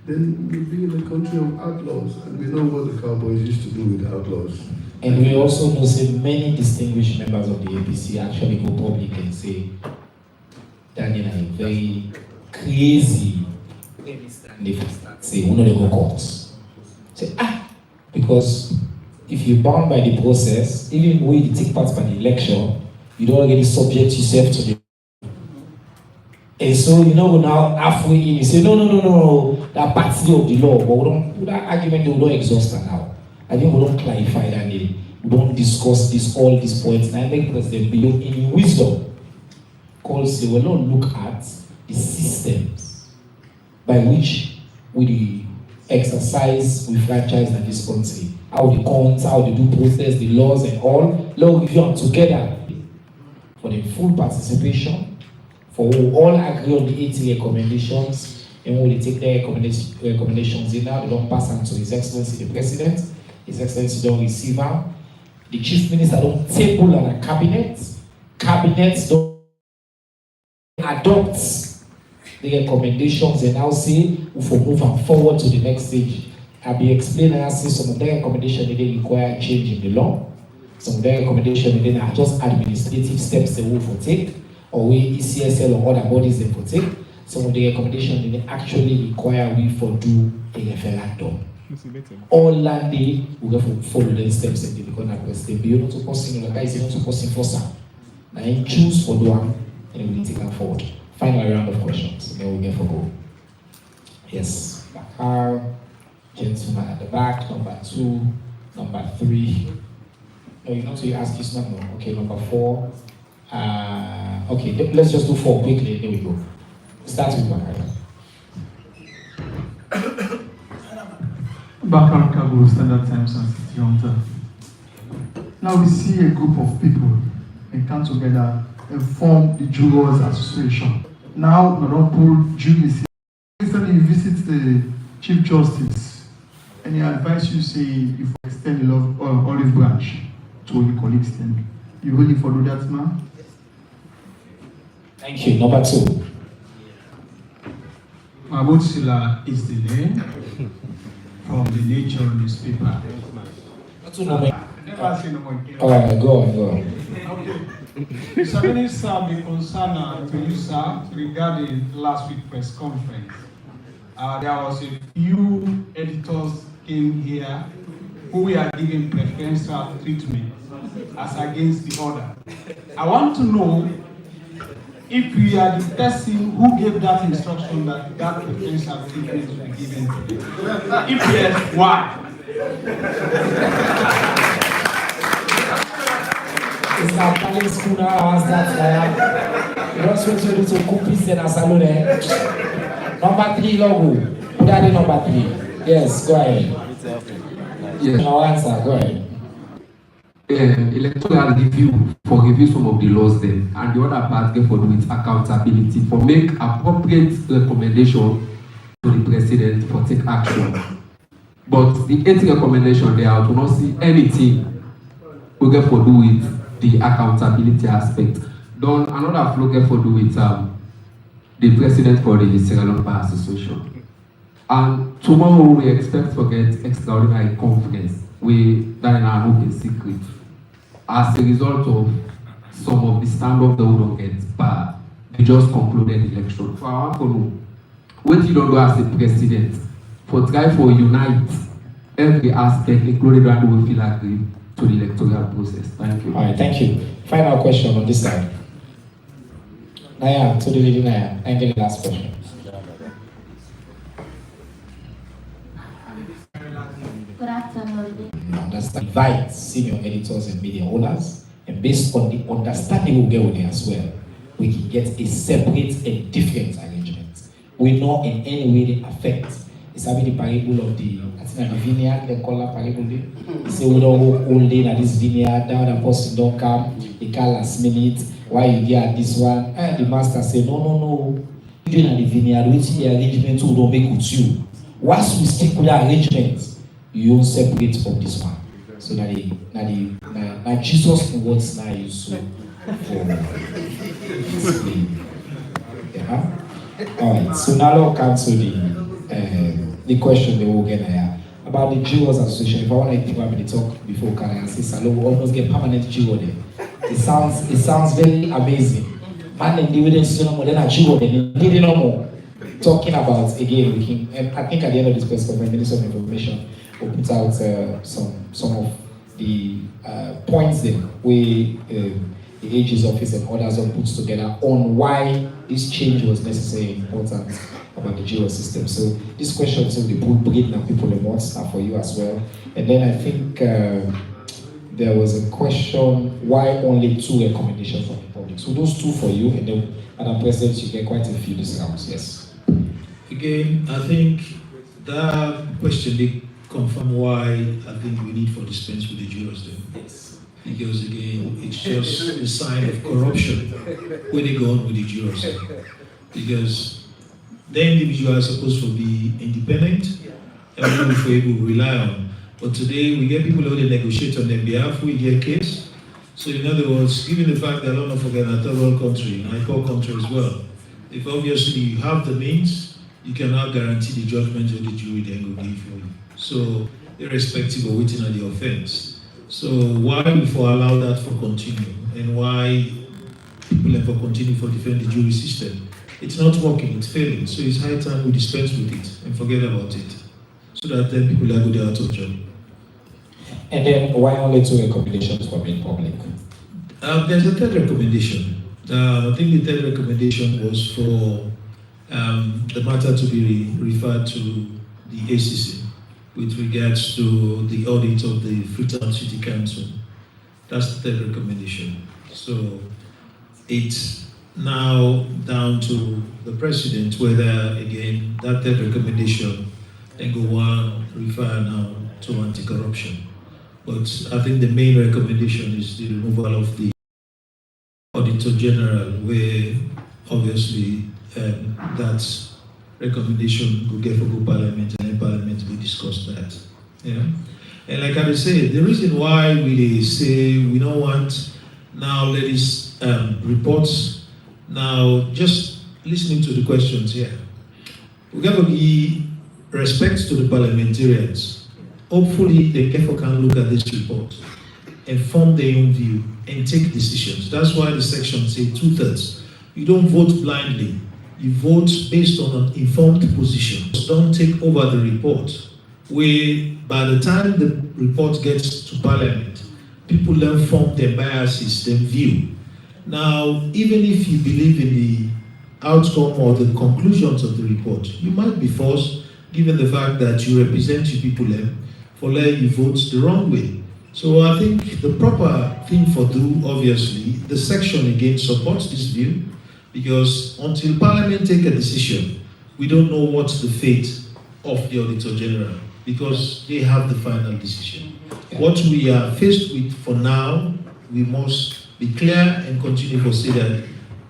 then we'll be in a country of outlaws, and we know what the cowboys used to do with the outlaws. And we also know say many distinguished members of the APC actually go public and say Daniel are very crazy. And if say we know they go courts. Say because if you're bound by the process, even when you take part by the election, you don't really subject yourself to the. And so now halfway in, you say no, that party of the law, but we don't that argument we don't exhaust that now. I think we don't clarify that we don't discuss all these points. And I think President Bilo in wisdom calls they will not look at the systems by which we exercise, we franchise in this country. How they count, how they do process, the laws and all. Let's review them together for the full participation, for we all agree on the 80 recommendations, and when they take their recommendations in now, they don't pass them to His Excellency the President. His Excellency don't receive them. The Chief Minister don't table on a cabinet. Cabinets don't adopt the recommendations and now say if we move them forward to the next stage. I'll be explaining and say some of the recommendations they require change in the law. Some of the recommendations they are just administrative steps they will take, or we ECSL or other bodies they will take. Some of the recommendations they actually require we for do a referendum. All land day we have to follow the steps and they become a president. But you're not supposed to guys, you're not supposed to enforce them. Now you choose for the one and we take them forward. Final round of questions, then we get for go. Yes, Bakar, gentleman at the back, number 2, number 3. No, you know, so you ask this number. Okay, number 4. Okay, let's just do 4 quickly. There we go. Start with Bakar. Bakar Kabu, Standard Times and City Hunter. Now we see a group of people and come together and form the Jurors Association. Now, we don't pull juries. Recently, you visit the Chief Justice and he advise you, say, if you extend the olive branch to the colleagues, then you really follow that, man? Thank you. Number 2. Mahmoud Silla is the name from the Nature newspaper. All right, go on. Okay. Mr. Minister, the concern to you, sir, regarding last week's press conference. There was a few editors came here who were given preferential treatment as against the order. I want to know if you are the person who gave that instruction that preferential treatment will be given to you. If yes, why? It's not calling school now, as that. You just want to do to cookies and a salon. Number 3, logo. Put that in number 3. Yes, go ahead. Yes. No answer, go ahead. Electoral review for review some of the laws then, and the other part get for do with accountability for make appropriate recommendation to the for take action. But the 80 recommendation there, I do not see anything we get for do with the accountability aspect. Then another flow get for do with the president for the Sierra Leone Bar Association. And tomorrow we expect to get extraordinary conference that in our open secret as a result of some of the stand-up that we don't get bar. They just concluded the election. So I want to know what you don't do as the president for try for unite every aspect, including that we feel agree to the electoral process. Thank you. All right, thank you. Final question on this side. Naya, to the lady Naya, and get the last question. Good afternoon. Understand, invite senior editors and media owners, and based on the understanding we'll get with them as well, we can get a separate and different arrangement. We know in any way they affect. It's having the parable of the vineyard, they call that parable. They say we don't go all day at this vineyard, now the person don't come, they call last minute, why you get this one? And the master say, no. You doing at the vineyard, we see the arrangement who don't make with you. Once we stick with the arrangement, you don't separate from this one. So that Jesus words now you so for yeah. Alright, so now let's come to the question they will get here about the Jewels Association. If I want to people to talk before can I say Salo will almost get permanent Jewel there. It sounds very amazing. Man and dividends still no more than a Jewel they need no more. Talking about again, we can, and I think at the end of this press conference, Minister of Information will put out some of the points that we the AG's office and others have put together on why this change was necessary and important about the GEO system. So this question will be bringing up people a lot for you as well. And then I think there was a question why only 2 recommendations from the public. So those 2 for you, and then Madam President, you get quite a few this round. Yes. Again, I think that question they confirm why I think we need for dispense with the jurors then. Yes. Because again, it's just a sign of corruption when they go on with the jurors. Because the individual is supposed to be independent and we're able to rely on. But today we get people who they negotiate on their behalf, we get case. So in other words, given the fact that I don't forget a third world country, and a poor country as well, if obviously you have the means, you cannot guarantee the judgment of the jury then will give you. So irrespective of waiting on the offense. So why we for allow that for continue and why people ever continue for defend the jury system? It's not working, it's failing. So it's high time we dispense with it and forget about it. So that then people are good out of job. And then why only 2 recommendations for being public? There's a 3rd recommendation. I think the 3rd recommendation was for the matter to be referred to the ACC with regards to the audit of the Freetown City Council. That's the 3rd recommendation. So it's now down to the President whether, again, that 3rd recommendation then go on refer now to anti-corruption. But I think the main recommendation is the removal of the Auditor General, where obviously that recommendation will get for good Parliament, and in Parliament we discuss that. Yeah. And like I say, the reason why we say we don't want now ladies reports, now just listening to the questions here, we got to give respect to the parliamentarians. Hopefully they can look at this report and form their own view and take decisions. That's why the section says 2/3. You don't vote blindly. You vote based on an informed position. Don't take over the report, where by the time the report gets to Parliament, people then form their biases, their view. Now, even if you believe in the outcome or the conclusions of the report, you might be forced, given the fact that you represent your people, for letting you vote the wrong way. So I think the proper thing for do, obviously, the section again supports this view, because until Parliament take a decision, we don't know what's the fate of the Auditor General, because they have the final decision. What we are faced with for now, we must be clear and continue to say that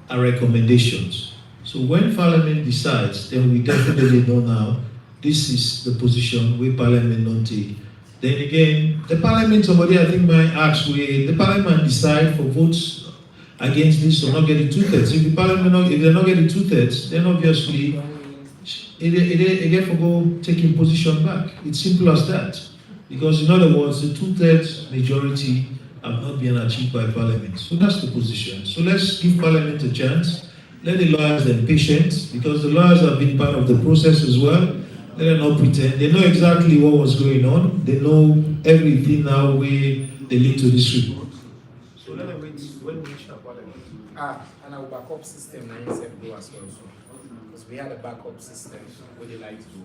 our recommendations. So when Parliament decides, then we definitely know now this is the position we Parliament don't take. Then again, the Parliament, somebody I think might ask, the Parliament decide for votes against this or not getting 2/3. If the Parliament, if they're not getting 2/3, then obviously they get for go taking position back. It's simple as that. Because in other words, the 2/3 majority have not been achieved by Parliament. So that's the position. So let's give Parliament a chance. Let the lawyers be patient, because the lawyers have been part of the process as well. Let them not pretend. They know exactly what was going on. They know everything now where they lead to this report. So let them wait when we reach the Parliament. And our backup system now is go as well. Because we had a backup system where they like to do.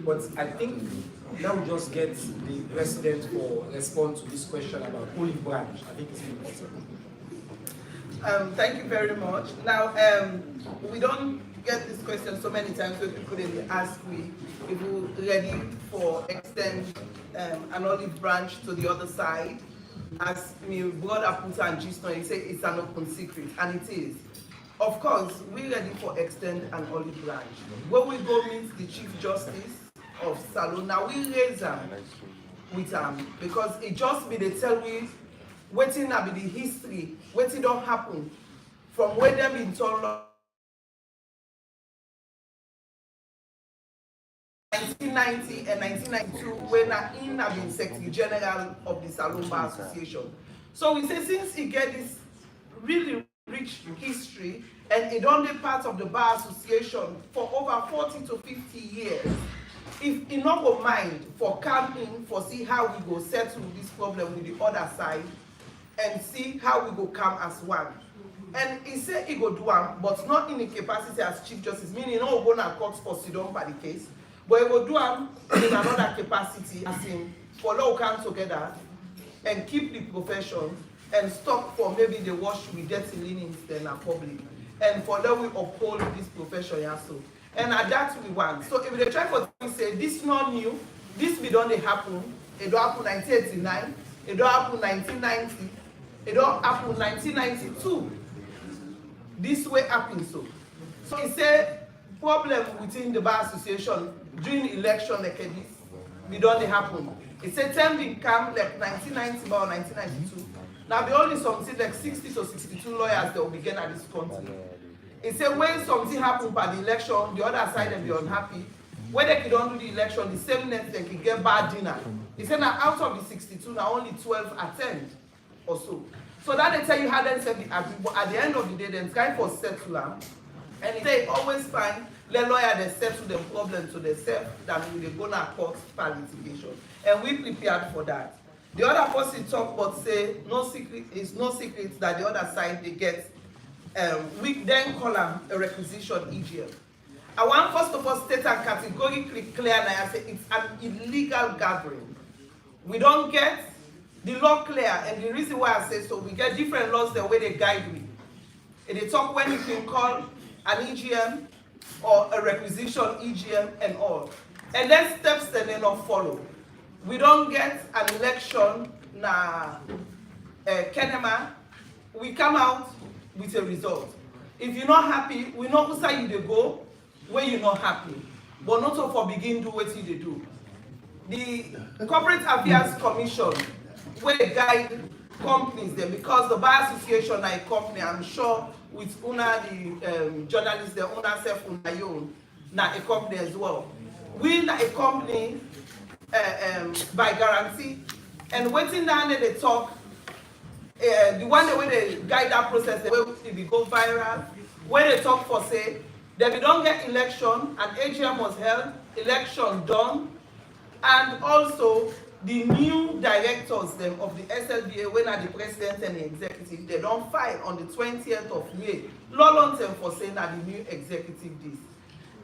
But I think now we just get the president for respond to this question about olive branch. I think it's important. Thank you very much. Now, we don't get this question so many times, so people didn't ask me if we're ready for extend an olive branch to the other side. As my brother put and gist on, he said it's an open secret, and it is. Of course, we're ready for extend an olive branch. When we go meet the Chief Justice of Salon, now we raise them with because it just be they tell we waiting na be the history, waiting don't happen from where them in told 1990 and 1992 when in have been Secretary General of the Salon Bar Association. So we say since he get this really rich history and it only part of the Bar Association for over 40 to 50 years, if he not go mind for camping for see how we go settle this problem with the other side and see how we go come as one. And he said he go do am, but not in the capacity as Chief Justice, meaning no go na court for Sidon by the case, but he go do am in another capacity as in for law come together and keep the profession and stop for maybe they wash with dirty linens then are public. And for that we uphold this profession also. And that we want. So if they try for say this not new, this be done they happen. It don't happen 1989, it don't happen 1990, it don't happen 1992. This way happen so. So he said problem within the Bar Association during election like this, we don't they happen. He said term didn't come like 1990 or 1992. Now the only something like 60 to 62 lawyers that will begin at this country. He said when something happened by the election, the other side will be unhappy. When they don't do the election, the same night they can get bad dinner. He said now out of the 62, now only 12 attend or so. So that they tell you how they said the agreement, but at the end of the day, then try for settler. And they always find the lawyer they settle the problem to themselves than when they go to court for litigation. And we prepared for that. The other person talk but say no secret is no secret that the other side they get. We then call them a requisition EGM. I want first of all state and categorically clear and I say it's an illegal gathering. We don't get the law clear, and the reason why I say so, we get different laws the way they guide me. And they talk when you can call an EGM or a requisition EGM and all. And then steps that they not follow. We don't get an election na Kenema. We come out with a result. If you're not happy, we know who side you they go, where you're not happy. But not so for begin do what you they do. The Corporate Affairs Commission, where they guide companies there, because the Bar Association are a company, I'm sure with Una, the journalists, the owner self Una own, na a company as well. We na a company by guarantee, and waiting down there they talk, the one way they guide that process, the way it will go viral, where they talk for say, that we don't get election, and AGM was held, election done, and also the new directors them of the SLBA, when are the president and the executive, they don't file on the 20th of May. Long term for saying that the new executive this.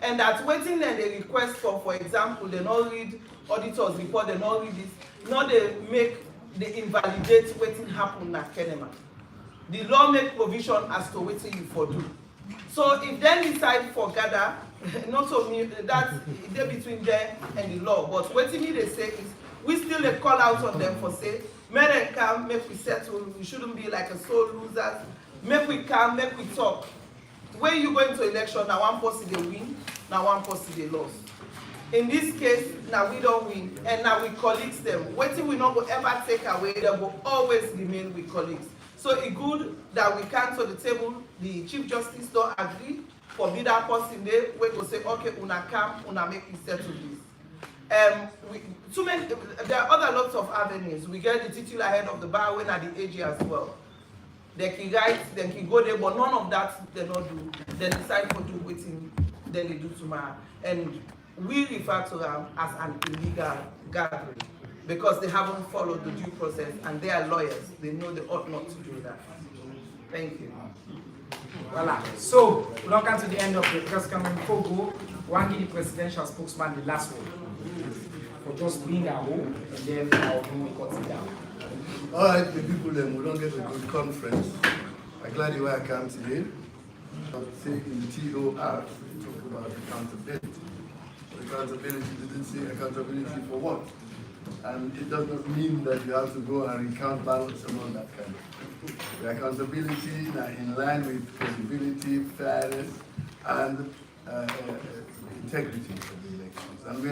And that waiting then they request for example, they not read auditors report, they not read this, not they invalidate waiting happen at Kenema. The law make provision as to waiting you for do. So if they decide for gather, not so me that's they between them and the law. But what me they say is we still they call out on them for say, may they come, make we settle, we shouldn't be like a sole losers, make we come, make we talk. When you go into election now one person they win, now one person they lost. In this case, now we don't win, and now we colleagues them. Waiting we not go ever take away, they will always remain with colleagues. So it's good that we come to the table, the Chief Justice don't agree, for be that person there, we go say, okay, una come, una make it settle this. There are other lots of avenues. We get the titular head of the bar when at the AG as well. They can write, they can go there, but none of that they not do. They decide to do waiting, then they do tomorrow. And we refer to them as an illegal gathering because they haven't followed the due process and they are lawyers. They know they ought not to do that. Thank you. Voila. So, we don't come to the end of the press conference. Before go, one give the presidential spokesman the last word for just being at home, and then I'll do we cut it down. All right, the people then we don't get a good conference. I'm glad you were come today. Say in the TOR, we talk about accountability. Accountability didn't say accountability for what? And it does not mean that you have to go and recount ballots and all that kind of thing. The accountability in line with credibility, fairness, and integrity of the elections. And we are